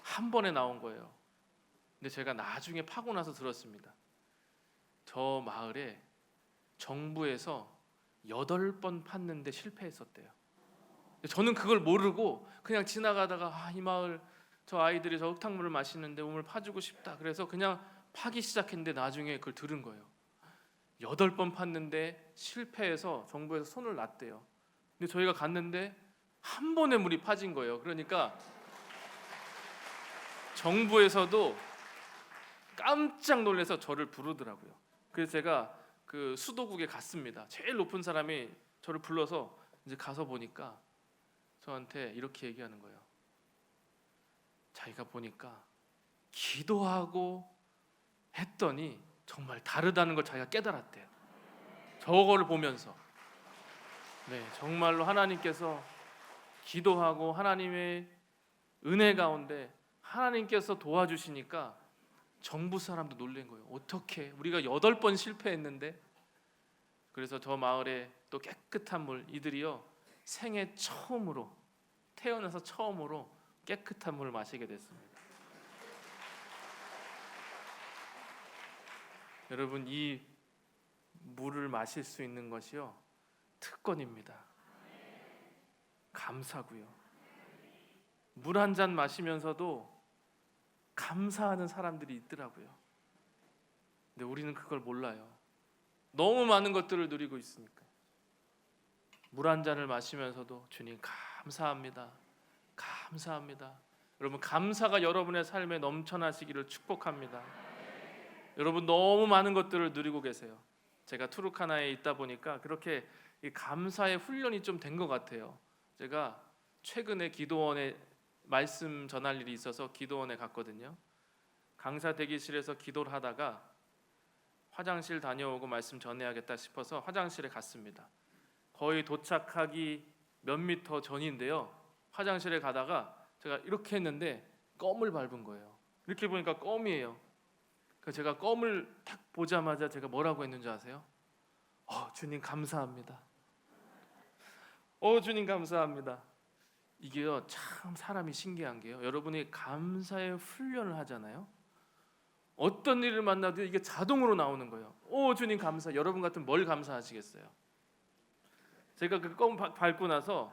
한 번에 나온 거예요. 근데 제가 나중에 파고 나서 들었습니다. 저 마을에 정부에서 8번 팠는데 실패했었대요. 저는 그걸 모르고 그냥 지나가다가 이 마을 저 아이들이 저 흙탕물을 마시는데 우물 파주고 싶다. 그래서 그냥 파기 시작했는데 나중에 그걸 들은 거예요. 8번 팠는데 실패해서 정부에서 손을 놨대요. 근데 저희가 갔는데 한 번에 물이 파진 거예요. 그러니까 정부에서도 깜짝 놀라서 저를 부르더라고요. 그래서 제가 그 수도국에 갔습니다. 제일 높은 사람이 저를 불러서 이제 가서 보니까 저한테 이렇게 얘기하는 거예요. 자기가 보니까 기도하고 했더니 정말 다르다는 걸 자기가 깨달았대요. 저거를 보면서. 네, 정말로 하나님께서 기도하고 하나님의 은혜 가운데 하나님께서 도와주시니까 정부 사람도 놀란 거예요. 어떻게 우리가 8번 실패했는데. 그래서 저 마을에 또 깨끗한 물, 이들이요 생애 처음으로, 태어나서 처음으로 깨끗한 물을 마시게 됐습니다. 여러분, 이 물을 마실 수 있는 것이요 특권입니다. 감사고요. 물 한 잔 마시면서도 감사하는 사람들이 있더라고요. 근데 우리는 그걸 몰라요. 너무 많은 것들을 누리고 있으니까. 물 한 잔을 마시면서도 주님 감사합니다. 감사합니다. 여러분, 감사가 여러분의 삶에 넘쳐나시기를 축복합니다. 여러분, 너무 많은 것들을 누리고 계세요. 제가 투르카나에 있다 보니까 그렇게 이 감사의 훈련이 좀 된 것 같아요. 제가 최근에 기도원에 말씀 전할 일이 있어서 기도원에 갔거든요. 강사 대기실에서 기도를 하다가 화장실 다녀오고 말씀 전해야겠다 싶어서 화장실에 갔습니다. 거의 도착하기 몇 미터 전인데요. 화장실에 가다가 제가 이렇게 했는데 껌을 밟은 거예요. 이렇게 보니까 껌이에요. 그래서 제가 껌을 딱 보자마자 제가 뭐라고 했는지 아세요? 주님 감사합니다. 주님 감사합니다. 이게요 참 사람이 신기한 게요, 여러분이 감사의 훈련을 하잖아요. 어떤 일을 만나도 이게 자동으로 나오는 거예요. 주님 감사. 여러분 같으면 뭘 감사하시겠어요? 제가 그 껌 밟고 나서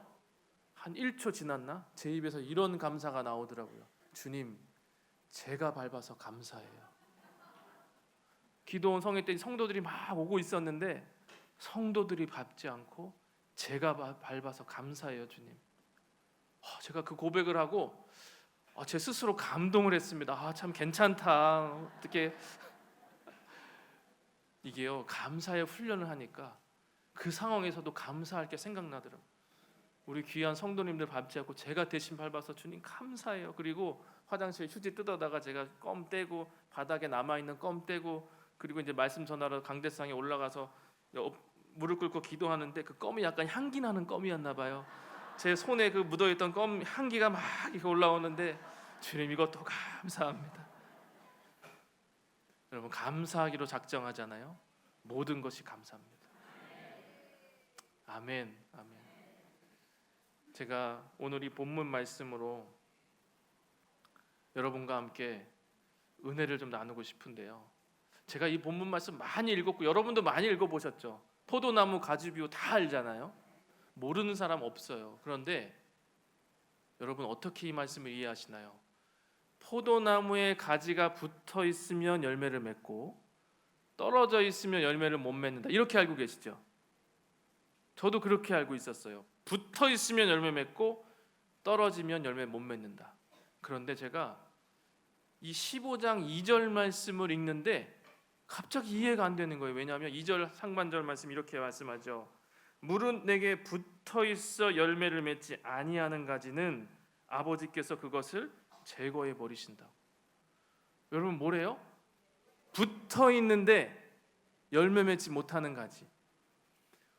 한 1초 지났나? 제 입에서 이런 감사가 나오더라고요. 주님, 제가 밟아서 감사해요. 기도원 성회 때 성도들이 막 오고 있었는데 성도들이 밟지 않고 제가 밟아서 감사해요, 주님. 제가 그 고백을 하고 제 스스로 감동을 했습니다. 참 괜찮다. 어떻게 이게요 감사의 훈련을 하니까 그 상황에서도 감사할 게 생각나더라고요. 우리 귀한 성도님들 밟지 않고 제가 대신 밟아서 주님 감사해요. 그리고 화장실 휴지 뜯어다가 제가 껌 떼고 바닥에 남아있는 껌 떼고, 그리고 이제 말씀 전하러 강대상에 올라가서 무릎 꿇고 기도하는데 그 껌이 약간 향기 나는 껌이었나 봐요. 제 손에 그 묻어있던 껌 향기가 막 이렇게 올라오는데 주님 이것도 감사합니다. 여러분, 감사하기로 작정하잖아요. 모든 것이 감사합니다. 아멘. 아멘. 제가 오늘 이 본문 말씀으로 여러분과 함께 은혜를 좀 나누고 싶은데요. 제가 이 본문 말씀 많이 읽었고 여러분도 많이 읽어보셨죠. 포도나무 가지비유 다 알잖아요. 모르는 사람 없어요. 그런데 여러분 어떻게 이 말씀을 이해하시나요? 포도나무에 가지가 붙어 있으면 열매를 맺고 떨어져 있으면 열매를 못 맺는다. 이렇게 알고 계시죠? 저도 그렇게 알고 있었어요. 붙어 있으면 열매 맺고 떨어지면 열매 못 맺는다. 그런데 제가 이 15장 2절 말씀을 읽는데 갑자기 이해가 안 되는 거예요. 왜냐하면 2절 상반절 말씀 이렇게 말씀하죠. 물은 내게 붙어 있어 열매를 맺지 아니하는 가지는 아버지께서 그것을 제거해 버리신다. 여러분 뭐래요? 붙어 있는데 열매 맺지 못하는 가지.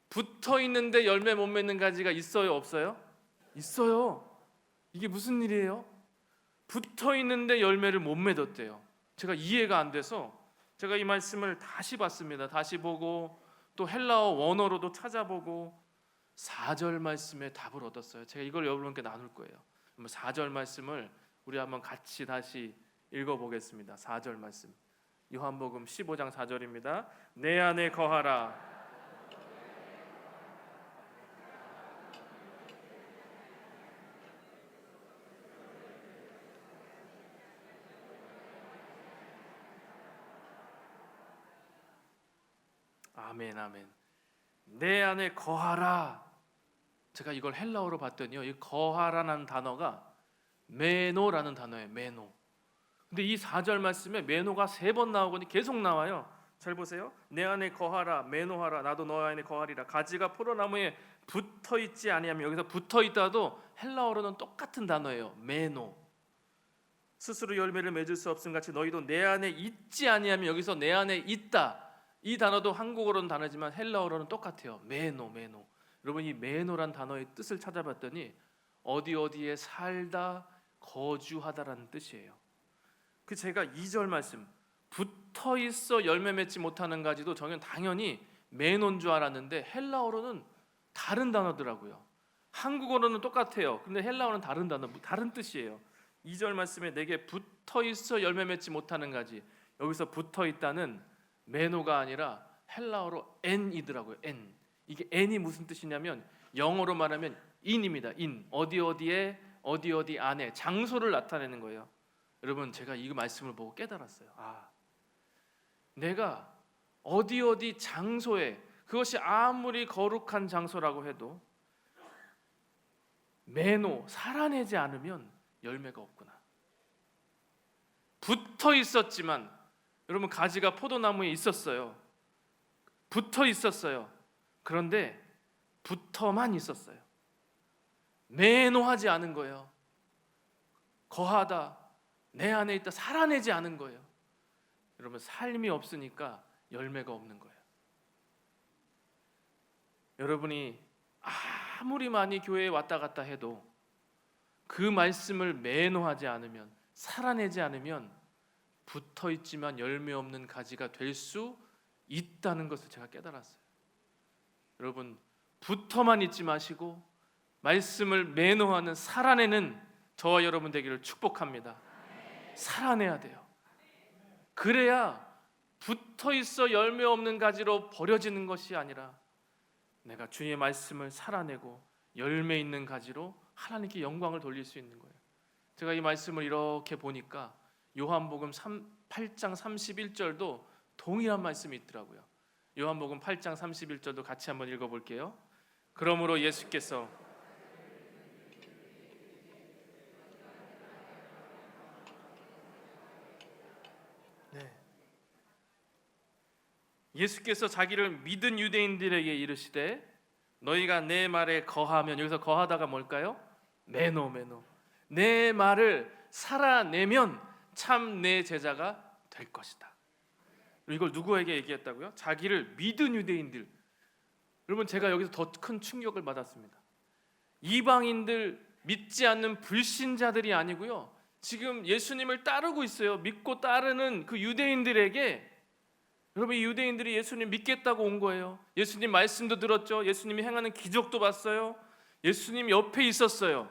붙어 있는데 열매 못 맺는 가지가 있어요, 없어요? 있어요. 이게 무슨 일이에요? 붙어 있는데 열매를 못 맺었대요. 제가 이해가 안 돼서 제가 이 말씀을 다시 봤습니다. 다시 보고 또 헬라어 원어로도 찾아보고 4절 말씀에 답을 얻었어요. 제가 이걸 여러분께 나눌 거예요. 4절 말씀을 우리 한번 같이 다시 읽어보겠습니다. 4절 말씀 요한복음 15장 4절입니다. 내 안에 거하라. 아멘 아멘. 내 안에 거하라. 제가 이걸 헬라어로 봤더니요, 이 거하라는 단어가 메노라는 단어예요. 메노. 근데 이 4절 말씀에 메노가 3번 나오거든요. 계속 나와요. 잘 보세요. 내 안에 거하라, 메노하라, 나도 너 안에 거하리라. 가지가 포도나무에 붙어 있지 아니하면, 여기서 붙어 있다도 헬라어로는 똑같은 단어예요. 메노. 스스로 열매를 맺을 수 없음 같이 너희도 내 안에 있지 아니하면, 여기서 내 안에 있다. 이 단어도 한국어로는 단어지만 헬라어로는 똑같아요. 메노, 메노. 여러분 이 메노란 단어의 뜻을 찾아봤더니 어디에 살다, 거주하다라는 뜻이에요. 그 제가 2절 말씀 붙어 있어 열매 맺지 못하는 가지도 저는 당연히 메노인 줄 알았는데 헬라어로는 다른 단어더라고요. 한국어로는 똑같아요. 근데 헬라어는 다른 단어, 다른 뜻이에요. 2절 말씀에 내게 붙어 있어 열매 맺지 못하는 가지, 여기서 붙어 있다는 메노가 아니라 헬라어로 n이더라고요. n. 이게 n이 무슨 뜻이냐면 영어로 말하면 in입니다. in. 어디 안에 장소를 나타내는 거예요. 여러분 제가 이 말씀을 보고 깨달았어요. 내가 어디 장소에, 그것이 아무리 거룩한 장소라고 해도 메노, 살아내지 않으면 열매가 없구나. 붙어 있었지만, 여러분 가지가 포도나무에 있었어요. 붙어 있었어요. 그런데 붙어만 있었어요. 매노하지 않은 거예요. 거하다, 내 안에 있다, 살아내지 않은 거예요. 여러분 삶이 없으니까 열매가 없는 거예요. 여러분이 아무리 많이 교회에 왔다 갔다 해도 그 말씀을 매노하지 않으면, 살아내지 않으면 붙어 있지만 열매 없는 가지가 될 수 있다는 것을 제가 깨달았어요. 여러분 붙어만 있지 마시고 말씀을 매노하는, 살아내는 저와 여러분 되기를 축복합니다. 살아내야 돼요. 그래야 붙어 있어 열매 없는 가지로 버려지는 것이 아니라 내가 주의 말씀을 살아내고 열매 있는 가지로 하나님께 영광을 돌릴 수 있는 거예요. 제가 이 말씀을 이렇게 보니까 요한복음 8장 31절도 동일한 말씀이 있더라고요. 요한복음 8장 31절도 같이 한번 읽어볼게요. 그러므로 예수께서 예수께서 자기를 믿은 유대인들에게 이르시되 너희가 내 말에 거하면, 여기서 거하다가 뭘까요? 매노. 내 말을 살아내면 참 내 제자가 될 것이다. 이걸 누구에게 얘기했다고요? 자기를 믿은 유대인들. 여러분 제가 여기서 더 큰 충격을 받았습니다. 이방인들, 믿지 않는 불신자들이 아니고요, 지금 예수님을 따르고 있어요. 믿고 따르는 그 유대인들에게, 여러분 이 유대인들이 예수님 믿겠다고 온 거예요. 예수님 말씀도 들었죠. 예수님이 행하는 기적도 봤어요. 예수님 옆에 있었어요.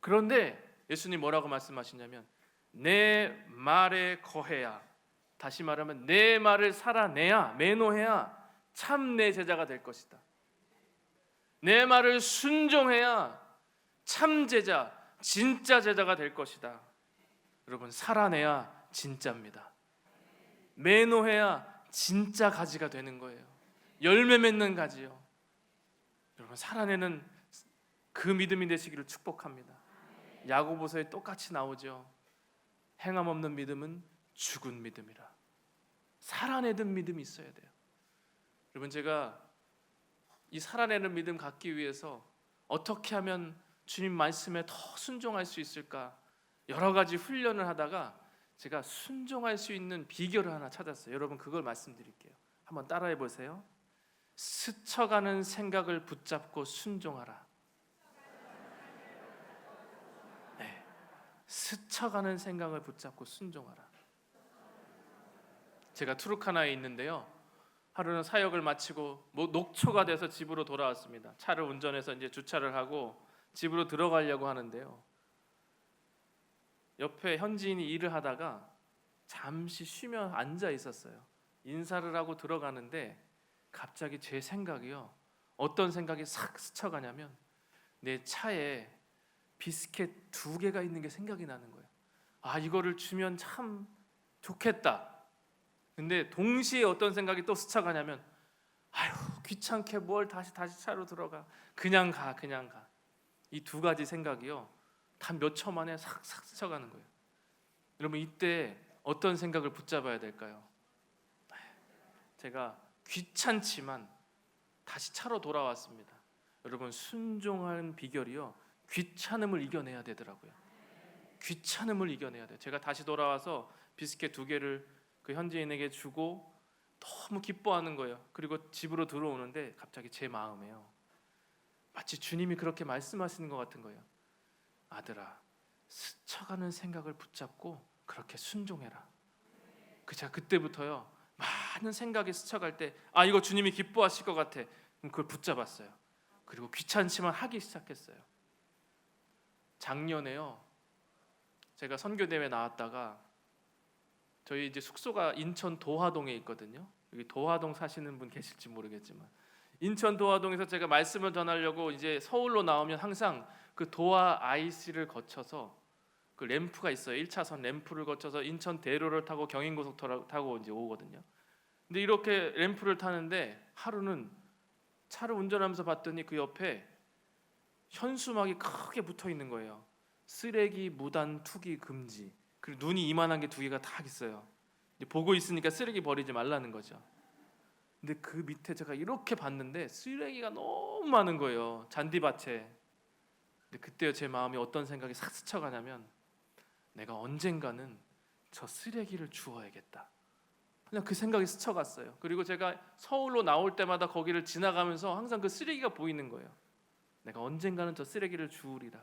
그런데 예수님 뭐라고 말씀하시냐면 내 말에 거해야, 다시 말하면 내 말을 살아내야, 매노해야 참 내 제자가 될 것이다. 내 말을 순종해야 참 제자, 진짜 제자가 될 것이다. 여러분, 살아내야 진짜입니다. 매노해야 진짜 가지가 되는 거예요. 열매 맺는 가지요. 여러분, 살아내는 그 믿음이 되시기를 축복합니다. 야고보서에 똑같이 나오죠. 행함 없는 믿음은 죽은 믿음이라. 살아내는 믿음이 있어야 돼요. 여러분, 제가 이 살아내는 믿음 갖기 위해서 어떻게 하면 주님 말씀에 더 순종할 수 있을까 여러 가지 훈련을 하다가 제가 순종할 수 있는 비결을 하나 찾았어요. 여러분, 그걸 말씀드릴게요. 한번 따라해 보세요. 스쳐가는 생각을 붙잡고 순종하라. 네, 스쳐가는 생각을 붙잡고 순종하라. 제가 투르카나에 있는데요, 하루는 사역을 마치고 녹초가 돼서 집으로 돌아왔습니다. 차를 운전해서 이제 주차를 하고 집으로 들어가려고 하는데요, 옆에 현지인이 일을 하다가 잠시 쉬며 앉아 있었어요. 인사를 하고 들어가는데 갑자기 제 생각이요, 어떤 생각이 싹 스쳐가냐면 내 차에 비스켓 2개가 있는 게 생각이 나는 거예요. 아, 이거를 주면 참 좋겠다. 근데 동시에 어떤 생각이 또 스쳐가냐면 아휴, 귀찮게 뭘 다시 차로 들어가, 그냥 가. 이 2가지 생각이요, 단 몇 초 만에 싹 스쳐가는 거예요. 여러분, 이때 어떤 생각을 붙잡아야 될까요? 제가 귀찮지만 다시 차로 돌아왔습니다. 여러분, 순종하는 비결이요, 귀찮음을 이겨내야 되더라고요. 귀찮음을 이겨내야 돼요. 제가 다시 돌아와서 비스켓 2개를 그 현지인에게 주고 너무 기뻐하는 거예요. 그리고 집으로 들어오는데 갑자기 제 마음에요, 마치 주님이 그렇게 말씀하시는 것 같은 거예요. 아들아, 스쳐가는 생각을 붙잡고 그렇게 순종해라. 제가 그때부터요, 많은 생각이 스쳐갈 때 아, 이거 주님이 기뻐하실 것 같아. 그럼 그걸 붙잡았어요. 그리고 귀찮지만 하기 시작했어요. 작년에요, 제가 선교대회 나왔다가 저희 이제 숙소가 인천 도화동에 있거든요. 여기 도화동 사시는 분 계실지 모르겠지만 인천 도화동에서 제가 말씀을 전하려고 이제 서울로 나오면 항상 그 도화 IC를 거쳐서 그 램프가 있어요. 1차선 램프를 거쳐서 인천 대로를 타고 경인고속도로 타고 이제 오거든요. 근데 이렇게 램프를 타는데 하루는 차를 운전하면서 봤더니 그 옆에 현수막이 크게 붙어 있는 거예요. 쓰레기 무단 투기 금지. 그리고 눈이 이만한 게 2개가 딱 있어요. 보고 있으니까 쓰레기 버리지 말라는 거죠. 근데 그 밑에 제가 이렇게 봤는데 쓰레기가 너무 많은 거예요, 잔디밭에. 근데 그때 제 마음이 어떤 생각이 싹 스쳐가냐면 내가 언젠가는 저 쓰레기를 주워야겠다. 그냥 그 생각이 스쳐갔어요. 그리고 제가 서울로 나올 때마다 거기를 지나가면서 항상 그 쓰레기가 보이는 거예요. 내가 언젠가는 저 쓰레기를 주우리라.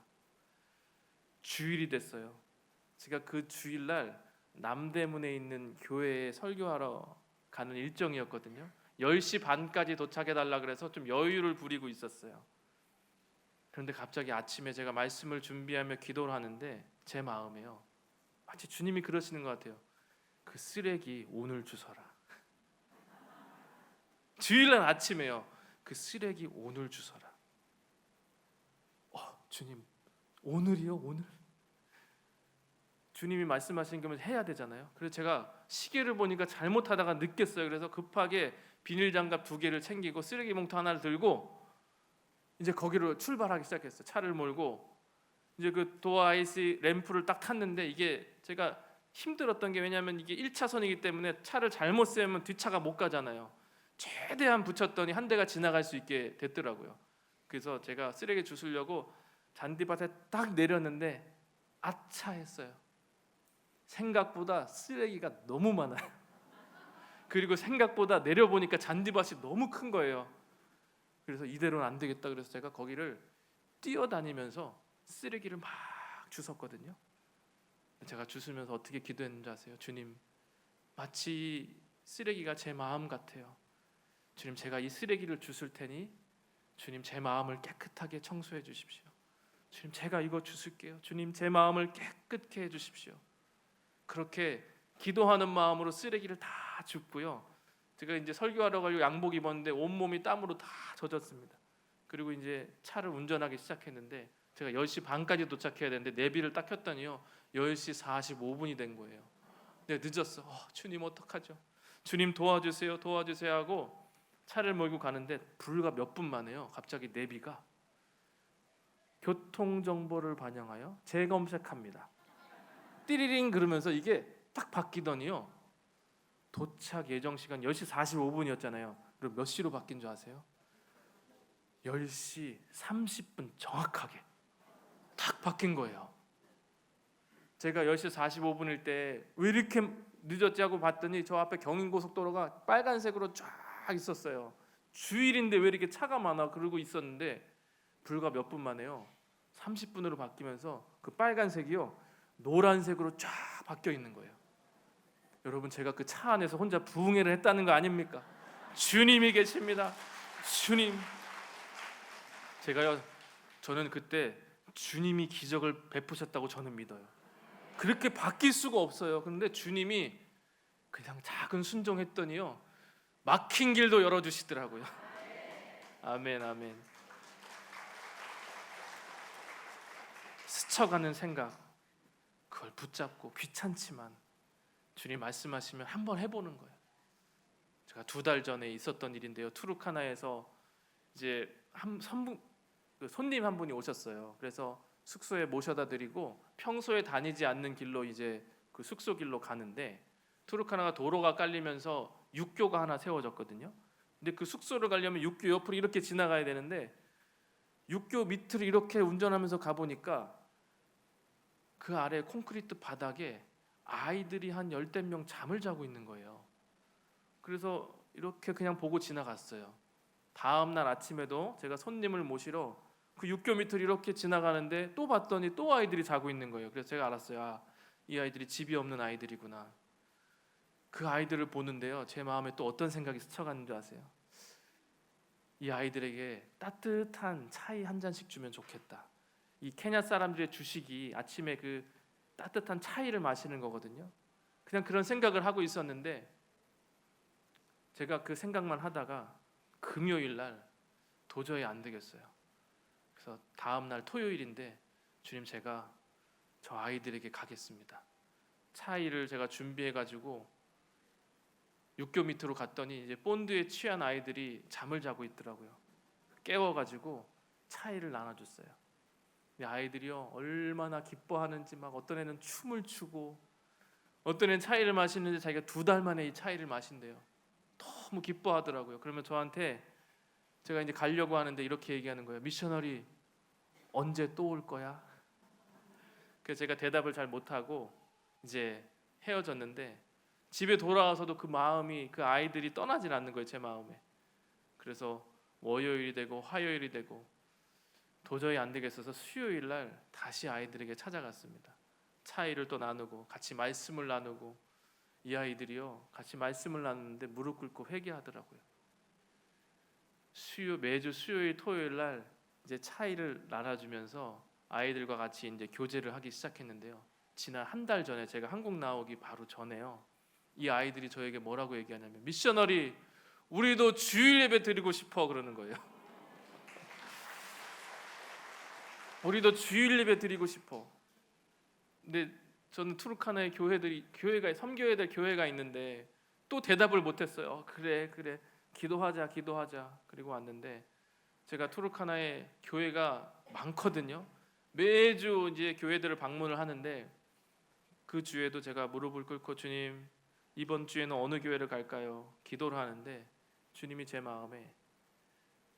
주일이 됐어요. 제가 그 주일날 남대문에 있는 교회에 설교하러 가는 일정이었거든요. 10시 반까지 도착해달라 그래서 좀 여유를 부리고 있었어요. 그런데 갑자기 아침에 제가 말씀을 준비하며 기도를 하는데 제 마음에요, 마치 주님이 그러시는 것 같아요. 그 쓰레기 오늘 주워라. 주일날 아침에요, 그 쓰레기 오늘 주워라. 주님, 오늘이요? 오늘? 주님이 말씀하신 거면 해야 되잖아요. 그래서 제가 시계를 보니까 잘못하다가 늦겠어요. 그래서 급하게 비닐장갑 2개를 챙기고 쓰레기 봉투 하나를 들고 이제 거기로 출발하기 시작했어요. 차를 몰고 이제 그 도어 아이스 램프를 딱 탔는데 이게 제가 힘들었던 게, 왜냐하면 이게 1차선이기 때문에 차를 잘못 세우면 뒷차가 못 가잖아요. 최대한 붙였더니 한 대가 지나갈 수 있게 됐더라고요. 그래서 제가 쓰레기 주우려고 잔디밭에 딱 내렸는데 아차 했어요. 생각보다 쓰레기가 너무 많아요. 그리고 생각보다 내려보니까 잔디밭이 너무 큰 거예요. 그래서 이대로는 안 되겠다. 그래서 제가 거기를 뛰어다니면서 쓰레기를 막 주웠거든요. 제가 주우면서 어떻게 기도했는지 아세요? 주님, 마치 쓰레기가 제 마음 같아요. 주님, 제가 이 쓰레기를 주울 테니 주님 제 마음을 깨끗하게 청소해 주십시오. 주님 제가 이거 주실게요. 주님 제 마음을 깨끗게 해 주십시오. 그렇게 기도하는 마음으로 쓰레기를 다 줍고요. 제가 이제 설교하러 가려고 양복 입었는데 온몸이 땀으로 다 젖었습니다. 그리고 이제 차를 운전하기 시작했는데 제가 10시 반까지 도착해야 되는데 내비를 딱 켰더니요 10시 45분이 된 거예요. 내가 늦었어. 주님 어떡하죠? 주님 도와주세요 도와주세요 하고 차를 몰고 가는데 불과 몇 분 만에요 갑자기 내비가 교통정보를 반영하여 재검색합니다. 띠리링 그러면서 이게 딱 바뀌더니요 도착 예정 시간 10시 45분이었잖아요. 그리고 몇 시로 바뀐 줄 아세요? 10시 30분 정확하게 딱 바뀐 거예요. 제가 10시 45분일 때 왜 이렇게 늦었지 하고 봤더니 저 앞에 경인고속도로가 빨간색으로 쫙 있었어요. 주일인데 왜 이렇게 차가 많아 그러고 있었는데 불과 몇 분 만에요 30분으로 바뀌면서 그 빨간색이요 노란색으로 쫙 바뀌어 있는 거예요. 여러분 제가 그 차 안에서 혼자 부흥회를 했다는 거 아닙니까? 주님이 계십니다. 주님. 저는 그때 주님이 기적을 베푸셨다고 저는 믿어요. 그렇게 바뀔 수가 없어요. 그런데 주님이 그냥 작은 순종했더니요 막힌 길도 열어주시더라고요. 아멘 아멘. 스쳐가는 생각 그걸 붙잡고 귀찮지만 주님 말씀하시면 한번 해보는 거예요. 제가 2달 전에 있었던 일인데요. 투르카나에서 이제 손님 한 분이 오셨어요. 그래서 숙소에 모셔다 드리고 평소에 다니지 않는 길로 이제 그 숙소 길로 가는데 투르카나가 도로가 깔리면서 육교가 하나 세워졌거든요. 근데 그 숙소를 가려면 육교 옆으로 이렇게 지나가야 되는데 육교 밑을 이렇게 운전하면서 가보니까 그 아래 콘크리트 바닥에 아이들이 한 10명 잠을 자고 있는 거예요. 그래서 이렇게 그냥 보고 지나갔어요. 다음 날 아침에도 제가 손님을 모시러 그 육교 밑을 이렇게 지나가는데 또 봤더니 또 아이들이 자고 있는 거예요. 그래서 제가 알았어요. 이 아이들이 집이 없는 아이들이구나. 그 아이들을 보는데요 제 마음에 또 어떤 생각이 스쳐가는 줄 아세요? 이 아이들에게 따뜻한 차이 한 잔씩 주면 좋겠다. 이 케냐 사람들의 주식이 아침에 그 따뜻한 차이를 마시는 거거든요. 그냥 그런 생각을 하고 있었는데 제가 그 생각만 하다가 금요일 날 도저히 안 되겠어요. 그래서 다음 날 토요일인데 주님 제가 저 아이들에게 가겠습니다. 차이를 제가 준비해 가지고 육교 밑으로 갔더니 이제 본드에 취한 아이들이 잠을 자고 있더라고요. 깨워 가지고 차이를 나눠줬어요. 아이들이요 얼마나 기뻐하는지 막 어떤 애는 춤을 추고 어떤 애는 차이를 마시는데 자기가 2달 만에 이 차이를 마신대요. 너무 기뻐하더라고요. 그러면 저한테 제가 이제 가려고 하는데 이렇게 얘기하는 거예요. 미셔너리 언제 또 올 거야? 그래서 제가 대답을 잘 못하고 이제 헤어졌는데 집에 돌아와서도 그 마음이 그 아이들이 떠나질 않는 거예요. 제 마음에. 그래서 월요일이 되고 화요일이 되고 도저히 안 되겠어서 수요일 날 다시 아이들에게 찾아갔습니다. 차이를 또 나누고 같이 말씀을 나누고 이 아이들이요 같이 말씀을 나누는데 무릎 꿇고 회개하더라고요. 매주 수요일 토요일 날 이제 차이를 나눠주면서 아이들과 같이 이제 교제를 하기 시작했는데요. 지난 한 달 전에 제가 한국 나오기 바로 전에요. 이 아이들이 저에게 뭐라고 얘기하냐면 미셔너리 우리도 주일 예배 드리고 싶어 그러는 거예요. 우리도 주일 예배 드리고 싶어. 근데 저는 투르카나의 교회가 섬겨야 될 교회가 있는데 또 대답을 못했어요. 그래 기도하자. 그리고 왔는데 제가 투르카나에 교회가 많거든요. 매주 이제 교회들을 방문을 하는데 그 주에도 제가 무릎을 꿇고 주님 이번 주에는 어느 교회를 갈까요? 기도를 하는데 주님이 제 마음에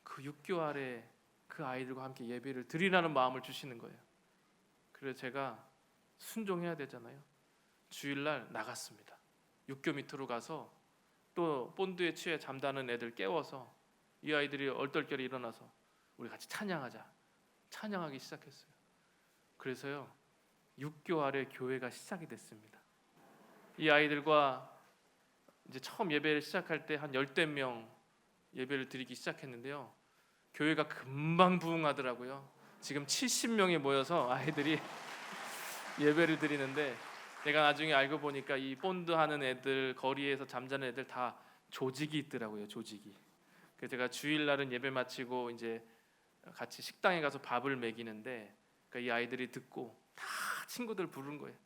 그 육교 아래 그 아이들과 함께 예배를 드리라는 마음을 주시는 거예요. 그래서 제가 순종해야 되잖아요. 주일날 나갔습니다. 육교 밑으로 가서 또 본드에 취해 잠자는 애들 깨워서 이 아이들이 얼떨결에 일어나서 우리 같이 찬양하기 시작했어요. 그래서요 육교 아래 교회가 시작이 됐습니다. 이 아이들과 이제 처음 예배를 시작할 때 한 10명 예배를 드리기 시작했는데요. 교회가 금방 부흥하더라고요. 지금 70명이 모여서 아이들이 예배를 드리는데, 내가 나중에 알고 보니까 이 본드 하는 애들, 거리에서 잠자는 애들 다 조직이 있더라고요. 조직이. 그래서 제가 주일날은 예배 마치고 이제 같이 식당에 가서 밥을 먹이는데, 그러니까 이 아이들이 듣고 다 친구들 부른 거예요.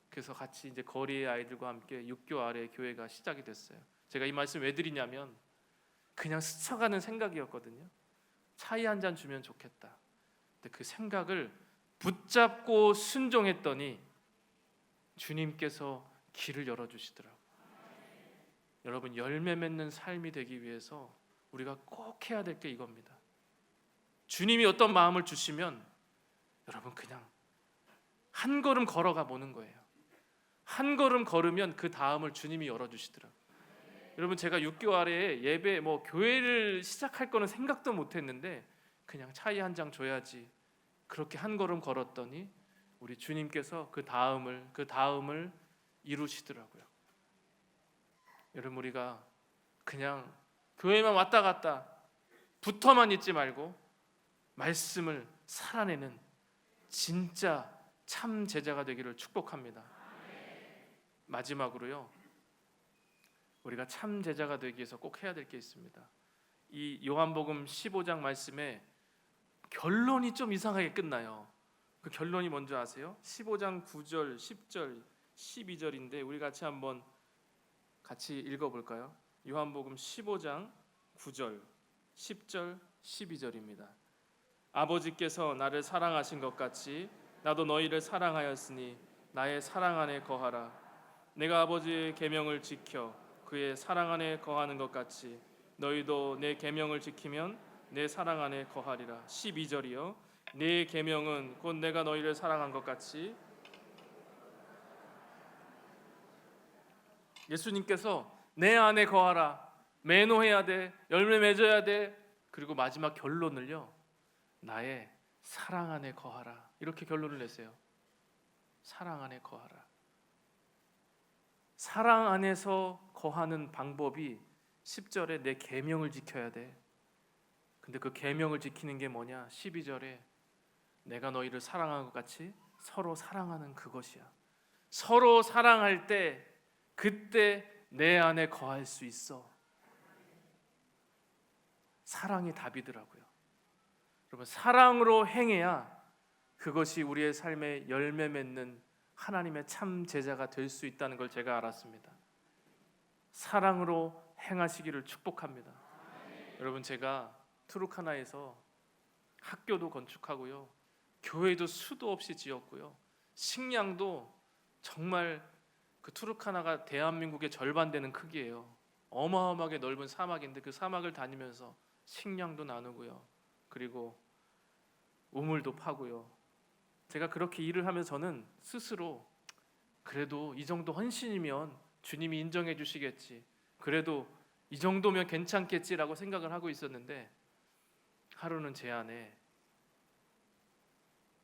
그래서 같이 이제 거리의 아이들과 함께 육교 아래 교회가 시작이 됐어요. 제가 이 말씀 왜 드리냐면, 그냥 스쳐가는 생각이었거든요. 차이 한 잔 주면 좋겠다. 근데 그 생각을 붙잡고 순종했더니 주님께서 길을 열어주시더라고요. 여러분, 열매 맺는 삶이 되기 위해서 우리가 꼭 해야 될 게 이겁니다. 주님이 어떤 마음을 주시면 여러분 그냥 한 걸음 걸어가 보는 거예요. 한 걸음 걸으면 그 다음을 주님이 열어주시더라고요. 여러분, 제가 6개월 아래에 예배 교회를 시작할 거는 생각도 못했는데 그냥 차이 한 장 줘야지, 그렇게 한 걸음 걸었더니 우리 주님께서 그 다음을 이루시더라고요. 여러분, 우리가 그냥 교회만 왔다 갔다 붙어만 있지 말고 말씀을 살아내는 진짜 참 제자가 되기를 축복합니다. 마지막으로요, 우리가 참 제자가 되기 위해서 꼭 해야 될 게 있습니다. 이 요한복음 15장 말씀에 결론이 좀 이상하게 끝나요. 그 결론이 뭔지 아세요? 15장 9절, 10절, 12절인데 우리 같이 한번 읽어볼까요? 요한복음 15장 9절, 10절, 12절입니다. 아버지께서 나를 사랑하신 것 같이 나도 너희를 사랑하였으니 나의 사랑 안에 거하라. 내가 아버지의 계명을 지켜 그의 사랑 안에 거하는 것 같이 너희도 내 계명을 지키면 내 사랑 안에 거하리라. 12절이요. 내 계명은 곧 내가 너희를 사랑한 것 같이. 예수님께서 내 안에 거하라, 매노해야 돼, 열매 맺어야 돼. 그리고 마지막 결론을요, 나의 사랑 안에 거하라, 이렇게 결론을 냈어요. 사랑 안에 거하라. 사랑 안에서 거하는 방법이 10절에 내 계명을 지켜야 돼. 근데 그 계명을 지키는 게 뭐냐? 12절에 내가 너희를 사랑한 것 같이 서로 사랑하는 그것이야. 서로 사랑할 때 그때 내 안에 거할 수 있어. 사랑이 답이더라고요. 여러분, 사랑으로 행해야 그것이 우리의 삶에 열매 맺는 하나님의 참 제자가 될 수 있다는 걸 제가 알았습니다. 사랑으로 행하시기를 축복합니다. 여러분, 제가 투르카나에서 학교도 건축하고요, 교회도 수도 없이 지었고요, 식량도 정말 그 투르카나가 대한민국의 절반 되는 크기예요. 어마어마하게 넓은 사막인데 그 사막을 다니면서 식량도 나누고요, 그리고 우물도 파고요. 제가 그렇게 일을 하면서 저는 스스로 그래도 이 정도 헌신이면 주님이 인정해 주시겠지, 그래도 이 정도면 괜찮겠지라고 생각을 하고 있었는데, 하루는 제 안에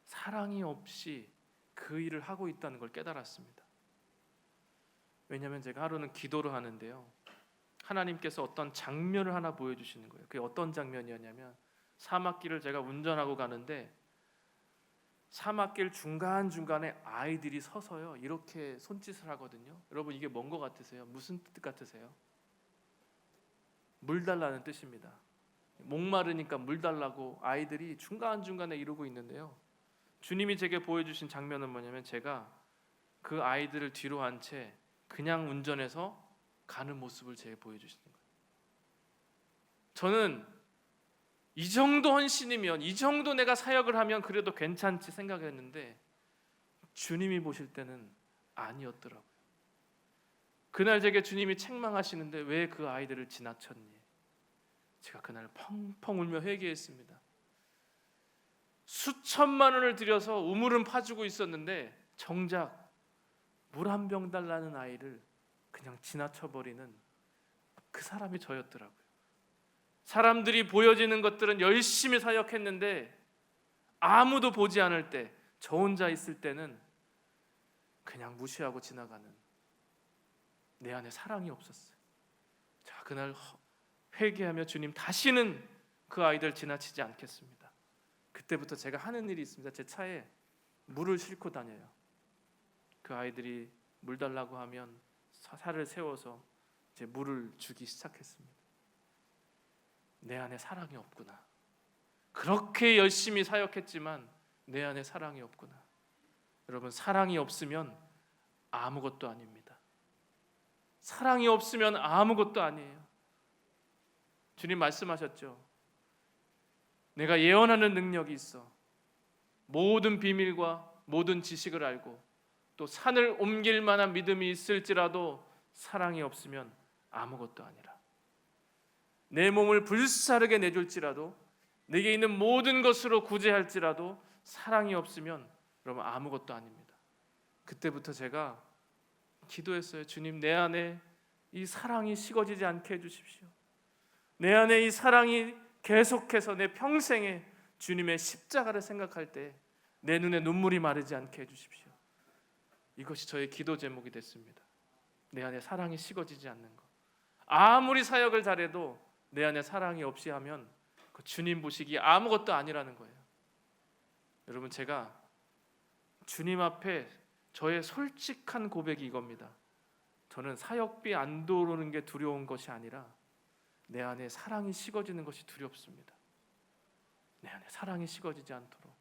사랑이 없이 그 일을 하고 있다는 걸 깨달았습니다. 왜냐하면 제가 하루는 기도를 하는데요, 하나님께서 어떤 장면을 하나 보여주시는 거예요. 그게 어떤 장면이었냐면, 사막길을 제가 운전하고 가는데 사막길 중간중간에 아이들이 서서요 이렇게 손짓을 하거든요. 여러분, 이게 뭔 것 같으세요? 무슨 뜻 같으세요? 물 달라는 뜻입니다. 목마르니까 물 달라고 아이들이 중간중간에 이러고 있는데요, 주님이 제게 보여주신 장면은 뭐냐면, 제가 그 아이들을 뒤로 한 채 그냥 운전해서 가는 모습을 제게 보여주시는 거예요. 저는 이 정도 헌신이면, 이 정도 내가 사역을 하면 그래도 괜찮지 생각했는데, 주님이 보실 때는 아니었더라고요. 그날 제게 주님이 책망하시는데 왜 그 아이들을 지나쳤니? 제가 그날 펑펑 울며 회개했습니다. 수천만 원을 들여서 우물은 파주고 있었는데 정작 물 한 병 달라는 아이를 그냥 지나쳐버리는 그 사람이 저였더라고요. 사람들이 보여지는 것들은 열심히 사역했는데 아무도 보지 않을 때, 저 혼자 있을 때는 그냥 무시하고 지나가는, 내 안에 사랑이 없었어요. 자, 그날 회개하며 주님, 다시는 그 아이들 지나치지 않겠습니다. 그때부터 제가 하는 일이 있습니다. 제 차에 물을 싣고 다녀요. 그 아이들이 물 달라고 하면 살을 세워서 이제 물을 주기 시작했습니다. 내 안에 사랑이 없구나. 그렇게 열심히 사역했지만 내 안에 사랑이 없구나. 여러분, 사랑이 없으면 아무것도 아닙니다. 사랑이 없으면 아무것도 아니에요. 주님 말씀하셨죠. 내가 예언하는 능력이 있어. 모든 비밀과 모든 지식을 알고 또 산을 옮길 만한 믿음이 있을지라도 사랑이 없으면 아무것도 아니라. 내 몸을 불사르게 내줄지라도 내게 있는 모든 것으로 구제할지라도 사랑이 없으면 여러분 아무것도 아닙니다. 그때부터 제가 기도했어요. 주님, 내 안에 이 사랑이 식어지지 않게 해주십시오. 내 안에 이 사랑이 계속해서 내 평생에 주님의 십자가를 생각할 때 내 눈에 눈물이 마르지 않게 해주십시오. 이것이 저의 기도 제목이 됐습니다. 내 안에 사랑이 식어지지 않는 것. 아무리 사역을 잘해도 내 안에 사랑이 없이 하면 그 주님 보시기에 아무것도 아니라는 거예요. 여러분, 제가 주님 앞에 저의 솔직한 고백이 이겁니다. 저는 사역비 안 들어오는 게 두려운 것이 아니라 내 안에 사랑이 식어지는 것이 두렵습니다. 내 안에 사랑이 식어지지 않도록.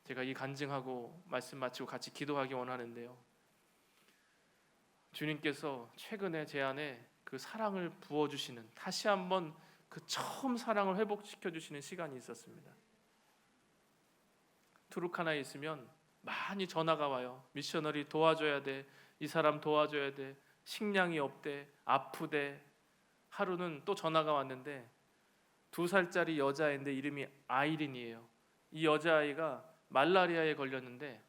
제가 이 간증하고 말씀 마치고 같이 기도하기 원하는데요. 주님께서 최근에 제 안에 그 사랑을 부어주시는, 다시 한번 그 처음 사랑을 회복시켜주시는 시간이 있었습니다. 투르카나에 있으면 많이 전화가 와요. 미셔너리 도와줘야 돼. 이 사람 도와줘야 돼. 식량이 없대. 아프대. 하루는 또 전화가 왔는데 2살짜리 여자애인데 이름이 아이린이에요. 이 여자아이가 말라리아에 걸렸는데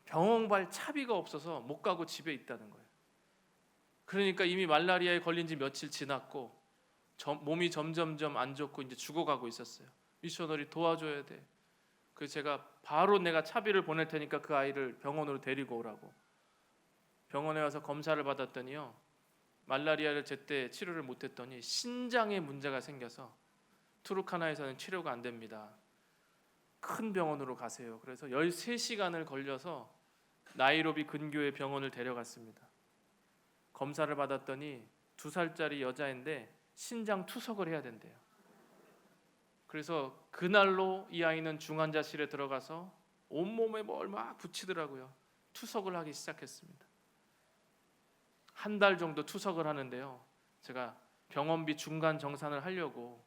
병원 갈 차비가 없어서 못 가고 집에 있다는 거예요. 그러니까 이미 말라리아에 걸린 지 며칠 지났고 몸이 점점점 안 좋고 이제 죽어가고 있었어요. 미셔너리 도와줘야 돼. 그래서 제가 바로 내가 차비를 보낼 테니까 그 아이를 병원으로 데리고 오라고. 병원에 와서 검사를 받았더니요, 말라리아를 제때 치료를 못했더니 신장에 문제가 생겨서 투르카나에서는 치료가 안 됩니다. 큰 병원으로 가세요. 그래서 13시간을 걸려서 나이로비 근교의 병원을 데려갔습니다. 검사를 받았더니 2살짜리 여자인데 신장 투석을 해야 된대요. 그래서 그날로 이 아이는 중환자실에 들어가서 온몸에 뭘 막 붙이더라고요. 투석을 하기 시작했습니다. 한 달 정도 투석을 하는데요, 제가 병원비 중간 정산을 하려고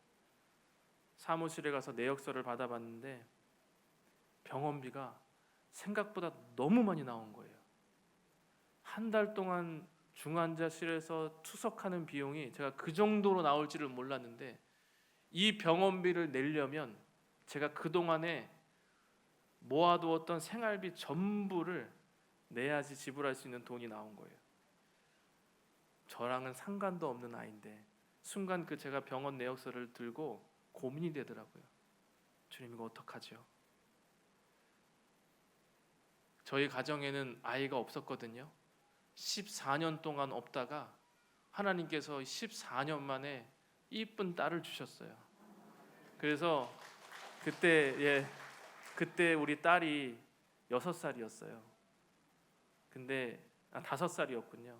사무실에 가서 내역서를 받아봤는데 병원비가 생각보다 너무 많이 나온 거예요. 한 달 동안 중환자실에서 투석하는 비용이 제가 그 정도로 나올지를 몰랐는데 이 병원비를 내려면 제가 그동안에 모아두었던 생활비 전부를 내야지 지불할 수 있는 돈이 나온 거예요. 저랑은 상관도 없는 아이인데 순간 그 제가 병원 내역서를 들고 고민이 되더라고요. 주님, 이거 어떡하죠? 저희 가정에는 아이가 없었거든요. 14년 동안 없다가 하나님께서 14년 만에 이쁜 딸을 주셨어요. 그래서 그때 우리 딸이 6살이었어요. 근데 5살이었군요.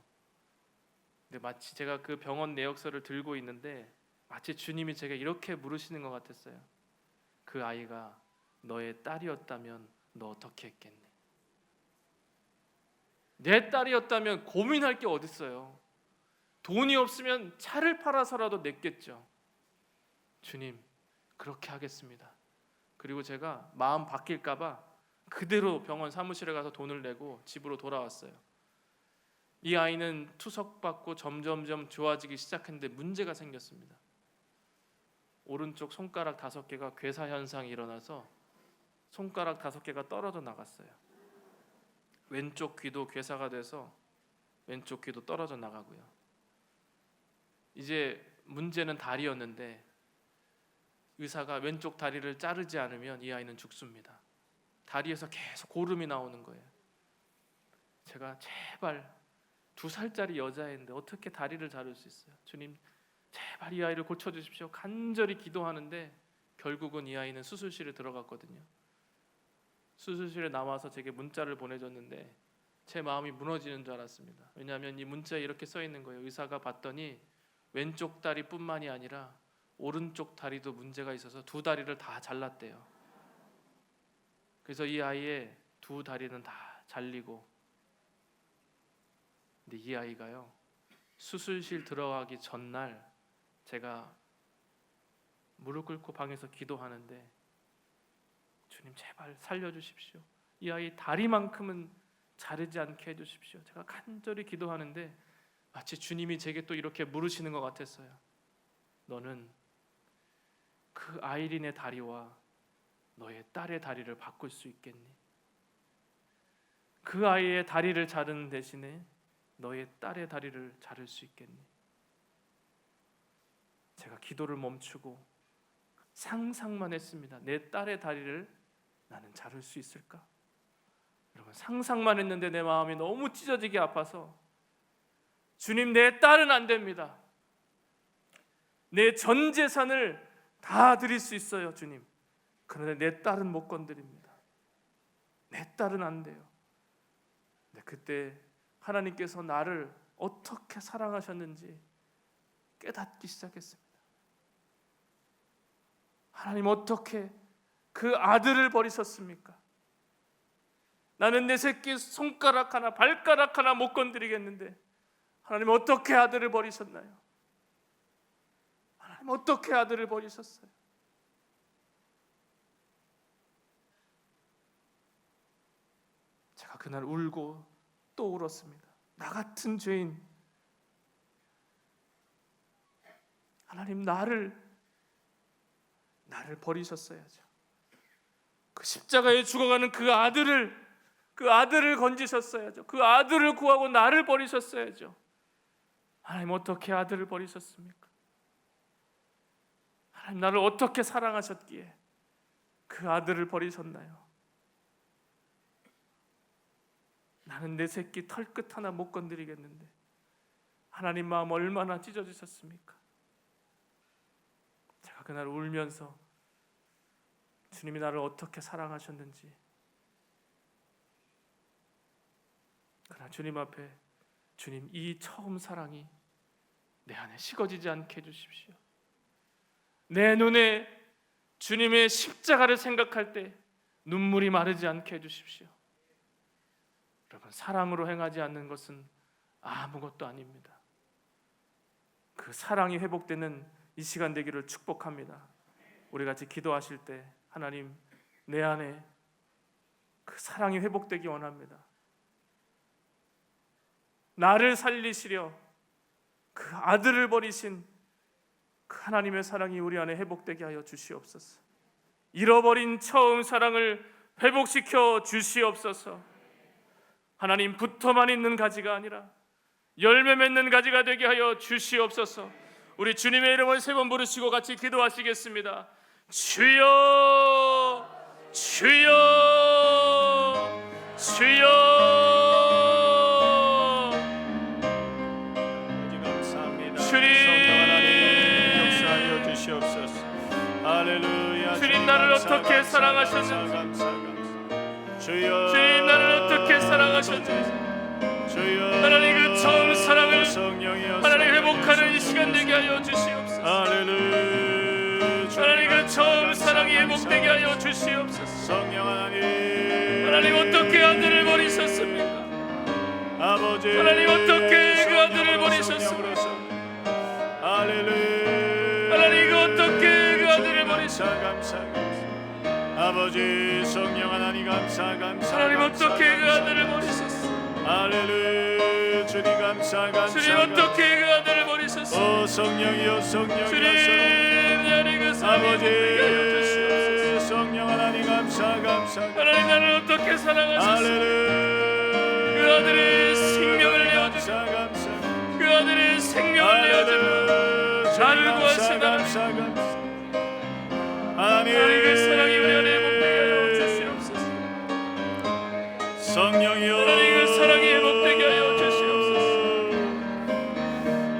근데 마치 제가 그 병원 내역서를 들고 있는데 마치 주님이 제가 이렇게 물으시는 것 같았어요. 그 아이가 너의 딸이었다면 너 어떻게 했겠니? 내 딸이었다면 고민할 게 어딨어요. 돈이 없으면 차를 팔아서라도 냈겠죠. 주님, 그렇게 하겠습니다. 그리고 제가 마음 바뀔까 봐 그대로 병원 사무실에 가서 돈을 내고 집으로 돌아왔어요. 이 아이는 투석받고 점점점 좋아지기 시작했는데 문제가 생겼습니다. 오른쪽 손가락 5개가 괴사 현상이 일어나서 손가락 5개가 떨어져 나갔어요. 왼쪽 귀도 괴사가 돼서 왼쪽 귀도 떨어져 나가고요. 이제 문제는 다리였는데 의사가 왼쪽 다리를 자르지 않으면 이 아이는 죽습니다. 다리에서 계속 고름이 나오는 거예요. 제가 제발 2살짜리 여자애인데 어떻게 다리를 자를 수 있어요? 주님, 제발 이 아이를 고쳐주십시오. 간절히 기도하는데 결국은 이 아이는 수술실에 들어갔거든요. 수술실에 나와서 제게 문자를 보내줬는데 제 마음이 무너지는 줄 알았습니다. 왜냐하면 이 문자에 이렇게 써 있는 거예요. 의사가 봤더니 왼쪽 다리뿐만이 아니라 오른쪽 다리도 문제가 있어서 두 다리를 다 잘랐대요. 그래서 이 아이의 두 다리는 다 잘리고, 근데 이 아이가요, 수술실 들어가기 전날 제가 무릎 꿇고 방에서 기도하는데 주님 제발 살려주십시오. 이 아이 다리만큼은 자르지 않게 해주십시오. 제가 간절히 기도하는데 마치 주님이 제게 또 이렇게 물으시는 것 같았어요. 너는 그 아이린의 다리와 너의 딸의 다리를 바꿀 수 있겠니? 그 아이의 다리를 자르는 대신에 너의 딸의 다리를 자를 수 있겠니? 제가 기도를 멈추고 상상만 했습니다. 내 딸의 다리를 나는 자를 수 있을까? 여러분, 상상만 했는데 내 마음이 너무 찢어지게 아파서 주님, 내 딸은 안 됩니다. 내 전 재산을 다 드릴 수 있어요, 주님. 그런데 내 딸은 못 건드립니다. 내 딸은 안 돼요. 근데 그때 하나님께서 나를 어떻게 사랑하셨는지 깨닫기 시작했습니다. 하나님, 어떻게 그 아들을 버리셨습니까? 나는 내 새끼 손가락 하나, 발가락 하나 못 건드리겠는데 하나님, 어떻게 아들을 버리셨나요? 하나님, 어떻게 아들을 버리셨어요? 제가 그날 울고 또 울었습니다. 나 같은 죄인, 하나님, 나를 버리셨어야죠. 그 십자가에 죽어가는 그 아들을 건지셨어야죠. 그 아들을 구하고 나를 버리셨어야죠. 하나님, 어떻게 아들을 버리셨습니까? 하나님, 나를 어떻게 사랑하셨기에 그 아들을 버리셨나요? 나는 내 새끼 털끝 하나 못 건드리겠는데 하나님 마음 얼마나 찢어지셨습니까? 제가 그날 울면서 주님이 나를 어떻게 사랑하셨는지, 그러나 주님 앞에, 주님, 이 처음 사랑이 내 안에 식어지지 않게 해주십시오. 내 눈에 주님의 십자가를 생각할 때 눈물이 마르지 않게 해주십시오. 여러분, 사랑으로 행하지 않는 것은 아무것도 아닙니다. 그 사랑이 회복되는 이 시간 되기를 축복합니다. 우리 같이 기도하실 때, 하나님, 내 안에 그 사랑이 회복되기 원합니다. 나를 살리시려 그 아들을 버리신 그 하나님의 사랑이 우리 안에 회복되게 하여 주시옵소서. 잃어버린 처음 사랑을 회복시켜 주시옵소서. 하나님, 붙어만 있는 가지가 아니라 열매 맺는 가지가 되게 하여 주시옵소서. 우리 주님의 이름을 세 번 부르시고 같이 기도하시겠습니다. 주여, 주여, 주여. 감사합니다. 주님, 역사하여 주시옵소서. 할렐루야. 주님, 나를 어떻게 사랑하셨는지, 주여, 주님, 나를 어떻게 사랑하셨는지, 주여, 하나님, 그 처음 사랑을 성령이여, 하나님 회복하는 이 시간 되게 하여 주시옵소서. 할렐루야. 하나님, 그 처음 사랑이 회복되게 하여 주시옵소서. 성령 하나님, 하나님, 어떻게 아들을 버리셨습니까? 아버지, 하나님, 어떻게 그 아들을 버리셨습니까? 할렐루야. 하나님, 어떻게 그 아들을 버리셨습니까? 감사. 아버지, 성령 하나님, 감사. 하나님, 어떻게 그 아들을 버리셨습니까? 할렐루야. 주님, 감사. 주님, 어떻게 그 아들을 버리셨습니까? 오 성령이여, 성령이여, 주님, 하나님, 그 사랑이 회복되게 하여 주시옵소서. 아버지, 성령 하나님, 감사. 하나님, 나를 어떻게 사랑하셨습니까? 할렐루야. 그 아들의 생명을 내어주시고, 그 아들의 생명을 내어주고 나를 구하시다. 하나님, 그 사랑이 우리 안에 회복되게 하여 주시옵소서. 성령이여, 하나님, 그 사랑이 회복되게 하여 주시옵소서.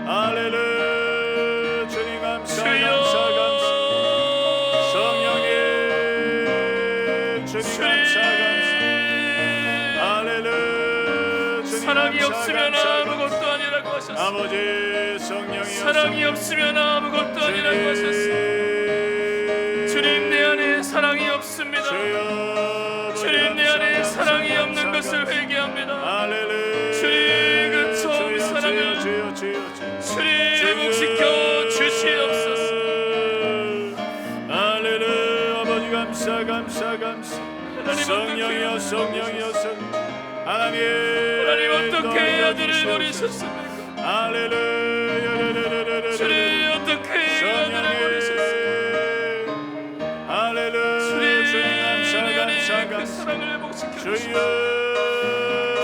할렐루야. 사랑이 없으면 아무것도 아니라고 하셨습니다. 아버지 성령이여 사랑이 없으면 아무것도 아니라고 하셨습니다. 주님 내 안에 사랑이 없습니다. 주님 내 안에 사랑이 없는 것을 회개합니다. 주님 그 처음 사랑을 주님 회복시켜 주시옵소서. 할렐루야. 아버지 감사 성령이여 하나님 어떻게 아들을 버리셨습니까? 할렐루야. 주님 어떻게 아들을 버리셨습니까? 할렐루야. 주님 안에 그 사랑을 회복시켜 주시옵소서. 주여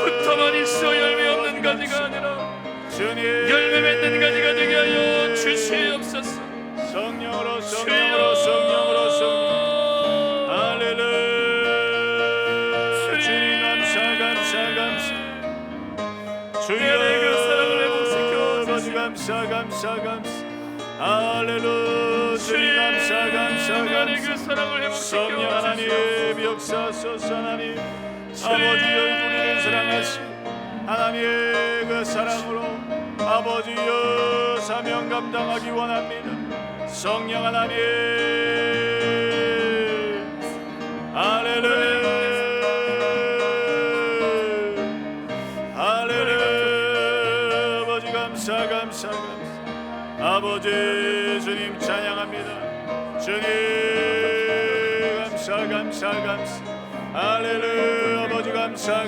붙어만 있어 열매 없는 가지가 아니라 주님 열매 맺는 가지가 되게 하여 주시옵소서. 성령으로 할렐루야. 주님 감사 주여 내 그 사랑을 회복시켜 아버지 감사 할렐루야. 주님 감사 내 안에 그 사랑을 회복시켜 성령 하나님 역사하소서. 하나님 아버지여 우리를 사랑하시 하나님의 그 사랑으로 아버지여 사명 감당하기 원합니다. 성령 하나님 할렐루야. 아버지 감사 아버지 주님 찬양합니다. 주님 감사 할렐루야. 아버지 감사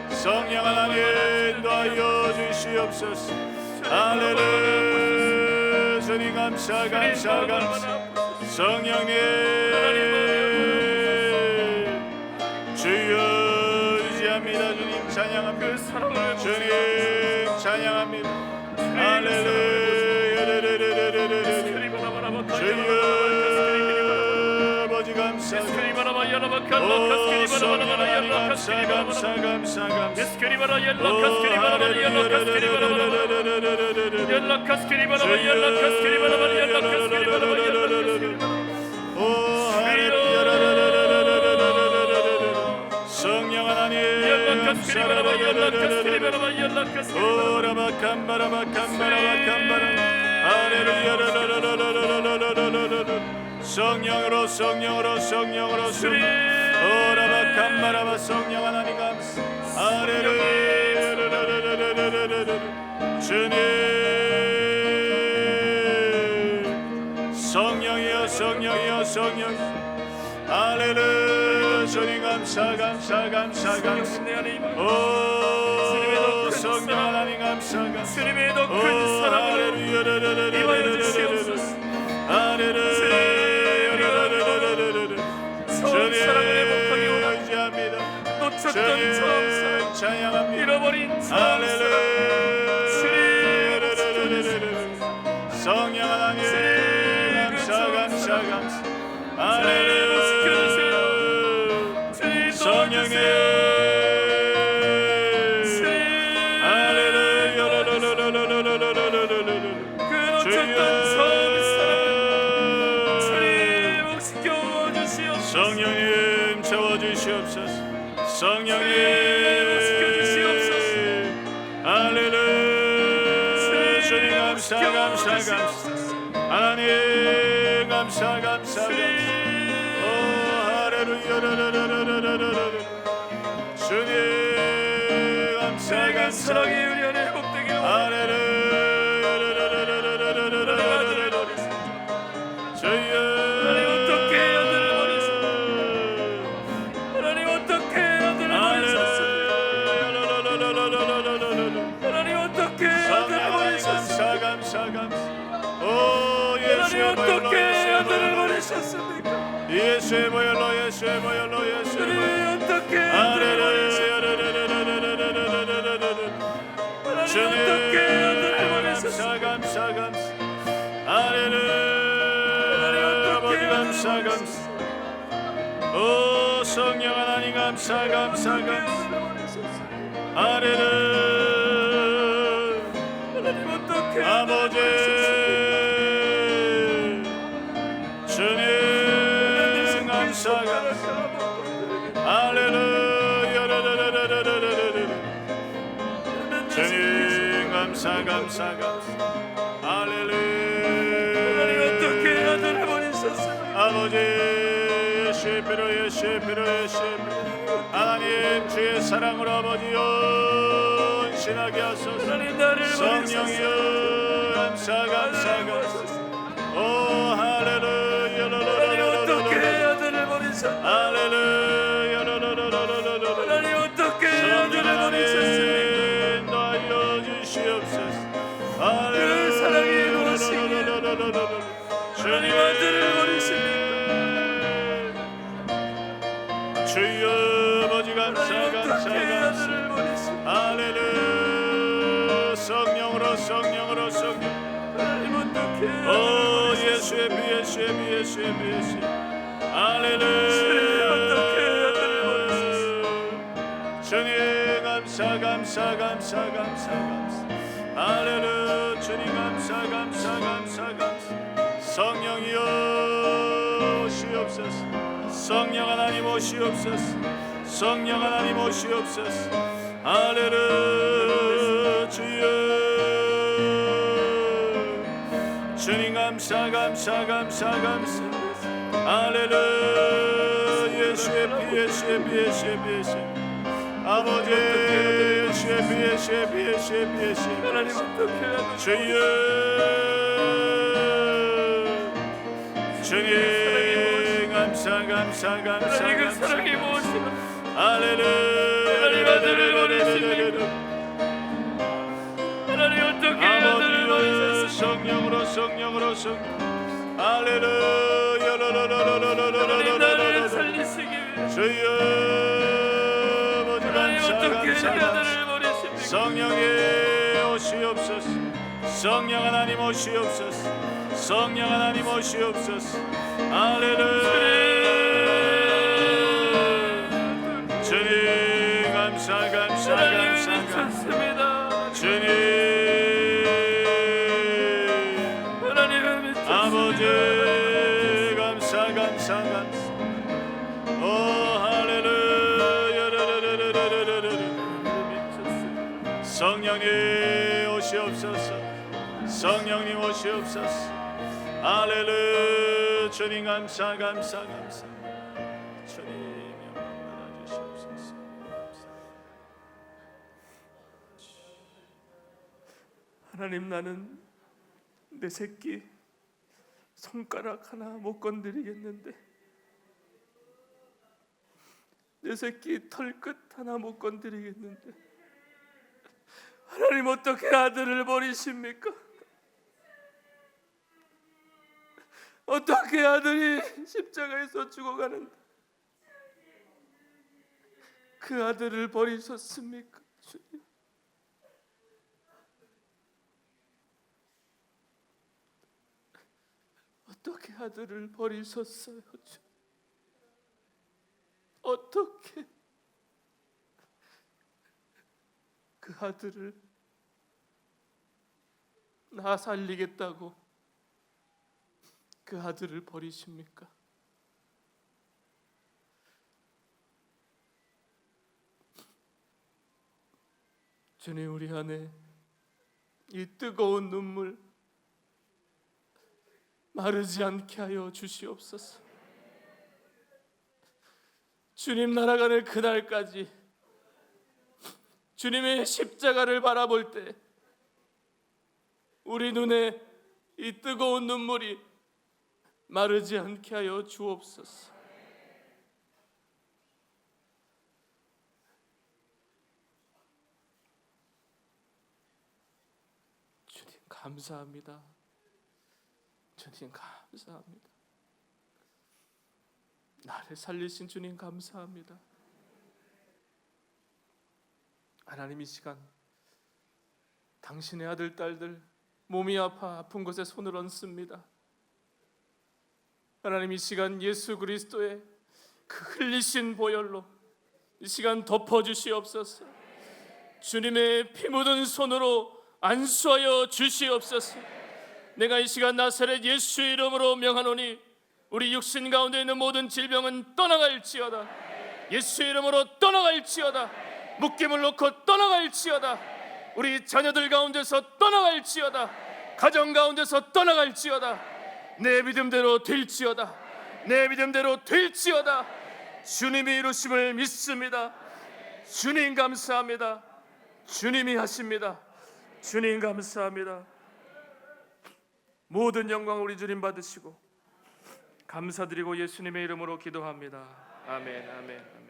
성령 하나님 인도하여 주시옵소서. 할렐루야. 주님 감사 성령님 주여 의지합니다. 주님 찬양합니다. 주님 찬양합니다. 할렐루야. 주여 아버지 감사 성령 하나님 성령으로 오라바캄바라바 성령 하나님 감사 할렐루야. 주님 성령이여 할렐루야. 주님 감사 오 성령 하나님 감사 주님의 더 큰 사랑으로 임하여 주시옵소서. 처음 사랑을 회복하기 원합니다. 놓쳤던 처음 사랑, 찬양합니다. 잃어버린 처음 사랑, 주님 성령 하나님 감사 할렐루야. 성령님 할렐루야. 그 놓쳤던 처음 사랑 주님 회복시켜 주시옵소서. 성령님 채워주시옵소서. 성령님 회복시켜 주시옵소서. 할렐루야. 주님 감사 하나님 감사 오 할렐루야. 주님 감사 사랑의 은혜를 회복되기를 할렐루야. 주여 하나님 어떻게 아들을 버리셨습니까? 하나님 어떻게 아들을 버리셨습니까? 하나님 어떻게 아들을 버리셨습니까? 오 하나님 어떻게 아들을 버리셨습니까? 예수의 보혈로 주님 어떻게 아들을 버리셨습니까? 하나님 어떻게 아들을 버리셨습니까? 오 성령 하나님 감사 할렐루야. 하나님 어떻게 아버지 주님 감사 할렐루야. 주님 감사 감사 감사 할렐루야. 하나님 어떻게 아들을 버리셨습니까? 아버지 예수의 피로 예수의 피로 예수의 피로 하나님 주의 사랑으로 아버지여 헌신하게 하소서. 하나님 나를 성령이여 감사 감사 감사 오 할렐루야. 하나님 어떻게 아들을 버리셨습니까? 할렐루야. 하나님 어떻게 아들을 버리셨습니까? 나여 주시옵소서. 그 사랑이 무엇이기에 하나님 아들을 버리십니까? 주여 아버지 감사 하나님 감사 어떻게 감사 아들을 버리십니까? 할렐루야. 성령으로 성령으로 성령 하나님 어떻게 오 예수의 피 예수의 피 예수의 피 예수의 피 할렐루야. 주님 감사 감사 감사 감사 감사 할렐루야. 주님 감사 감사 감사 감사 성령이여 오시옵소서. 성령 하나님 오시옵소서. 성령 하나님 오시옵소서. 할렐루야. 주여 주님 감사 감사 감사 감사 할렐루야. 예수의 피 예수의 피 예수의 피 예수의 피 아버지 예수의 피 예수의 피 예수의 피 예수의 피 하나님 어떻게 주여 주님 감사 감사 감사 하나님 그 감사 사랑이 무엇이라 할렐루야. 하나님 아들을 버리십니까? 하나님 어떻게 아들을 버리셨습니까? 성령으로 성령으로 성령 할렐루야. 하나님 나를 살리시기 위해 주여 하나님 감사 어떻게 감사 감사 아들을 버리십니까? 성령의 오시옵소서. 성령 하나님 오시옵소서. 성령 하나님 오시옵소서. 할렐루야. 주님 감사 감사 감사 감사 주님 하나님을 믿습니다. 아버지 감사 감사 감사 오 할렐루야. 성령님 오시옵소서. 성령님 오시옵소서. 할렐루야. 주님 감사 감사 감사 주님 영광 받아주시옵소서. 하나님 나는 내 새끼 손가락 하나 못 건드리겠는데 내 새끼 털끝 하나 못 건드리겠는데 하나님 어떻게 아들을 버리십니까? 어떻게 아들이 십자가에서 죽어가는데 그 아들을 버리셨습니까? 주님 어떻게 아들을 버리셨어요? 주님 어떻게 그 아들을 나 살리겠다고 그 아들을 버리십니까? 주님 우리 안에 이 뜨거운 눈물 마르지 않게 하여 주시옵소서. 주님 날아가는 그날까지 주님의 십자가를 바라볼 때 우리 눈에 이 뜨거운 눈물이 마르지 않게 하여 주옵소서. 주님 감사합니다. 주님 감사합니다. 나를 살리신 주님 감사합니다. 하나님 이 시간 당신의 아들 딸들 몸이 아픈 곳에 손을 얹습니다. 하나님 이 시간 예수 그리스도의 그 흘리신 보혈로 이 시간 덮어주시옵소서. 주님의 피 묻은 손으로 안수하여 주시옵소서. 내가 이 시간 나사렛 예수 이름으로 명하노니 우리 육신 가운데 있는 모든 질병은 떠나갈지어다. 예수 이름으로 떠나갈지어다. 묶임을 놓고 떠나갈지어다. 우리 자녀들 가운데서 떠나갈지어다. 가정 가운데서 떠나갈지어다. 내 믿음대로 될지어다. 내 믿음대로 될지어다. 주님이 이루심을 믿습니다. 주님 감사합니다. 주님이 하십니다. 주님 감사합니다. 모든 영광 우리 주님 받으시고 감사드리고 예수님의 이름으로 기도합니다. 아멘, 아멘, 아멘.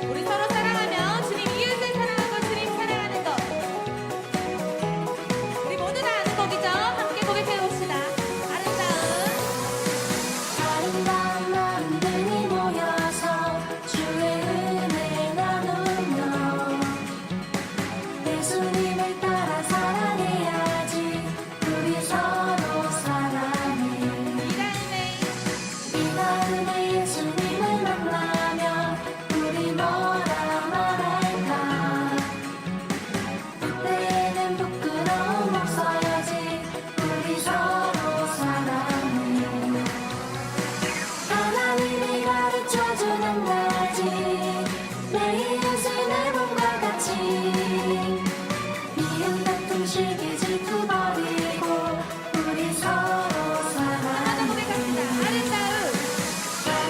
우리 서로 사랑하며 주님 이웃을 사랑하고 주님 사랑하는 것 우리 모두 다 아는 곡이죠. 함께 고개 펴봅시다. 아름다운 마음들이 모여서 주의 은혜 나누며 예수님을 따라 사랑해야지. 우리 서로 사랑해. 이 다음에 예수님을 만나면 우리 뭐라 말할까. 그때는 부끄러움 없어야지. 우리 서로 사랑해. 하나님이 가르쳐주는 가지. 내 이웃을 내 몸과 같이. 미움 다툼 시기 질투 버리고 우리 서로 하나 사랑해. 고백합시다. 아름다운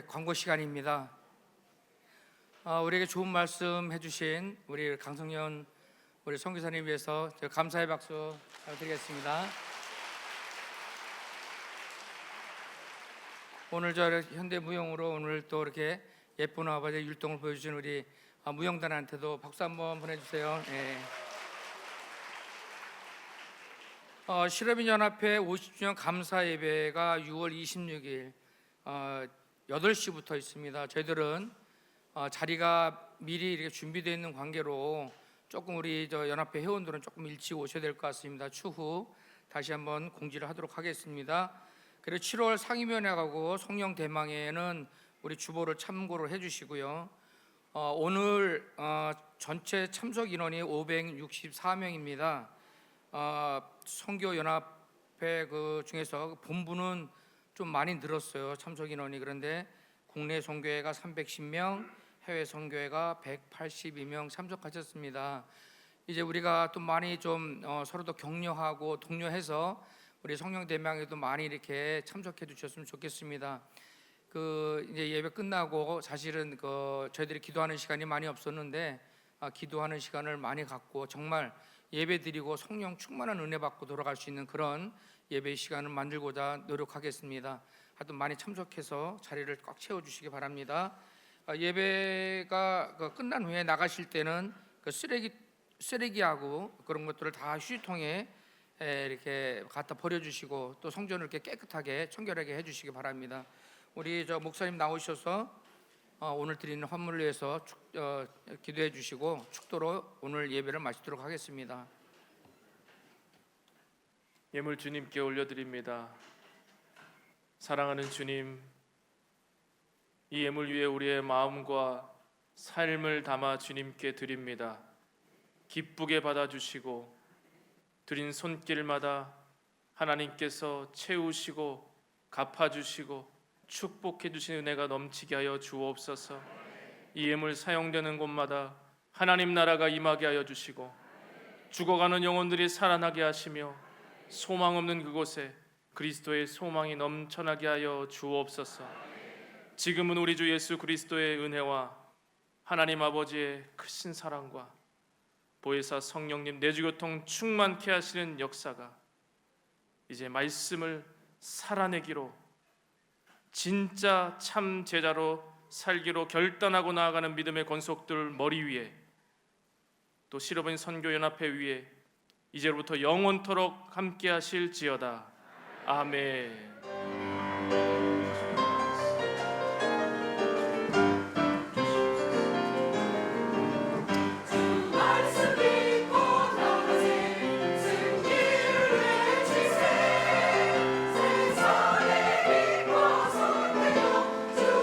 광고 시간입니다. 우리에게 좋은 말씀 해주신 우리 강성현 우리 선교사님 위해서 제가 감사의 박수 드리겠습니다. 오늘 저 현대무용으로 오늘 또 이렇게 예쁜 아버지의 율동을 보여주신 우리 무용단한테도 박수 한번 보내주세요. 실업인연합회 50주년 감사 예배가 6월 26일 8시부터 있습니다. 저희들은 자리가 미리 이렇게 준비되어 있는 관계로 조금 우리 저 연합회 회원들은 조금 일찍 오셔야 될 것 같습니다. 추후 다시 한번 공지를 하도록 하겠습니다. 그리고 7월 상임위원회하고 성령 대망회는 우리 주보를 참고를 해주시고요. 오늘 전체 참석 인원이 564명입니다. 선교 연합회 그 중에서 본부는 좀 많이 늘었어요. 참석 인원이. 그런데 국내 선교회가 310명, 해외 선교회가 182명 참석하셨습니다. 이제 우리가 또 많이 좀 서로도 격려하고 독려해서 우리 성령 대망에도 많이 이렇게 참석해 주셨으면 좋겠습니다. 그 이제 예배 끝나고 사실은 그 저희들이 기도하는 시간이 많이 없었는데 기도하는 시간을 많이 갖고 정말 예배 드리고 성령 충만한 은혜 받고 돌아갈 수 있는 그런 예배 시간을 만들고자 노력하겠습니다. 하여튼 많이 참석해서 자리를 꽉 채워주시기 바랍니다. 예배가 끝난 후에 나가실 때는 그 쓰레기하고 그런 것들을 다 휴지통에 이렇게 갖다 버려주시고 또 성전을 이렇게 깨끗하게 청결하게 해주시기 바랍니다. 우리 저 목사님 나오셔서 오늘 드리는 헌물을 위해서 기도해 주시고 축도로 오늘 예배를 마치도록 하겠습니다. 예물 주님께 올려드립니다. 사랑하는 주님, 이 예물 위에 우리의 마음과 삶을 담아 주님께 드립니다. 기쁘게 받아주시고 드린 손길마다 하나님께서 채우시고 갚아주시고 축복해 주신 은혜가 넘치게 하여 주옵소서. 이 예물 사용되는 곳마다 하나님 나라가 임하게 하여 주시고 죽어가는 영혼들이 살아나게 하시며 소망 없는 그곳에 그리스도의 소망이 넘쳐나게 하여 주옵소서. 지금은 우리 주 예수 그리스도의 은혜와 하나님 아버지의 크신 사랑과 보혜사 성령님 내주교통 충만케 하시는 역사가 이제 말씀을 살아내기로 진짜 참 제자로 살기로 결단하고 나아가는 믿음의 권속들 머리 위에 또 실업인 선교연합회 위에 이제로부터 영원토록 함께 하실지어다. 아멘.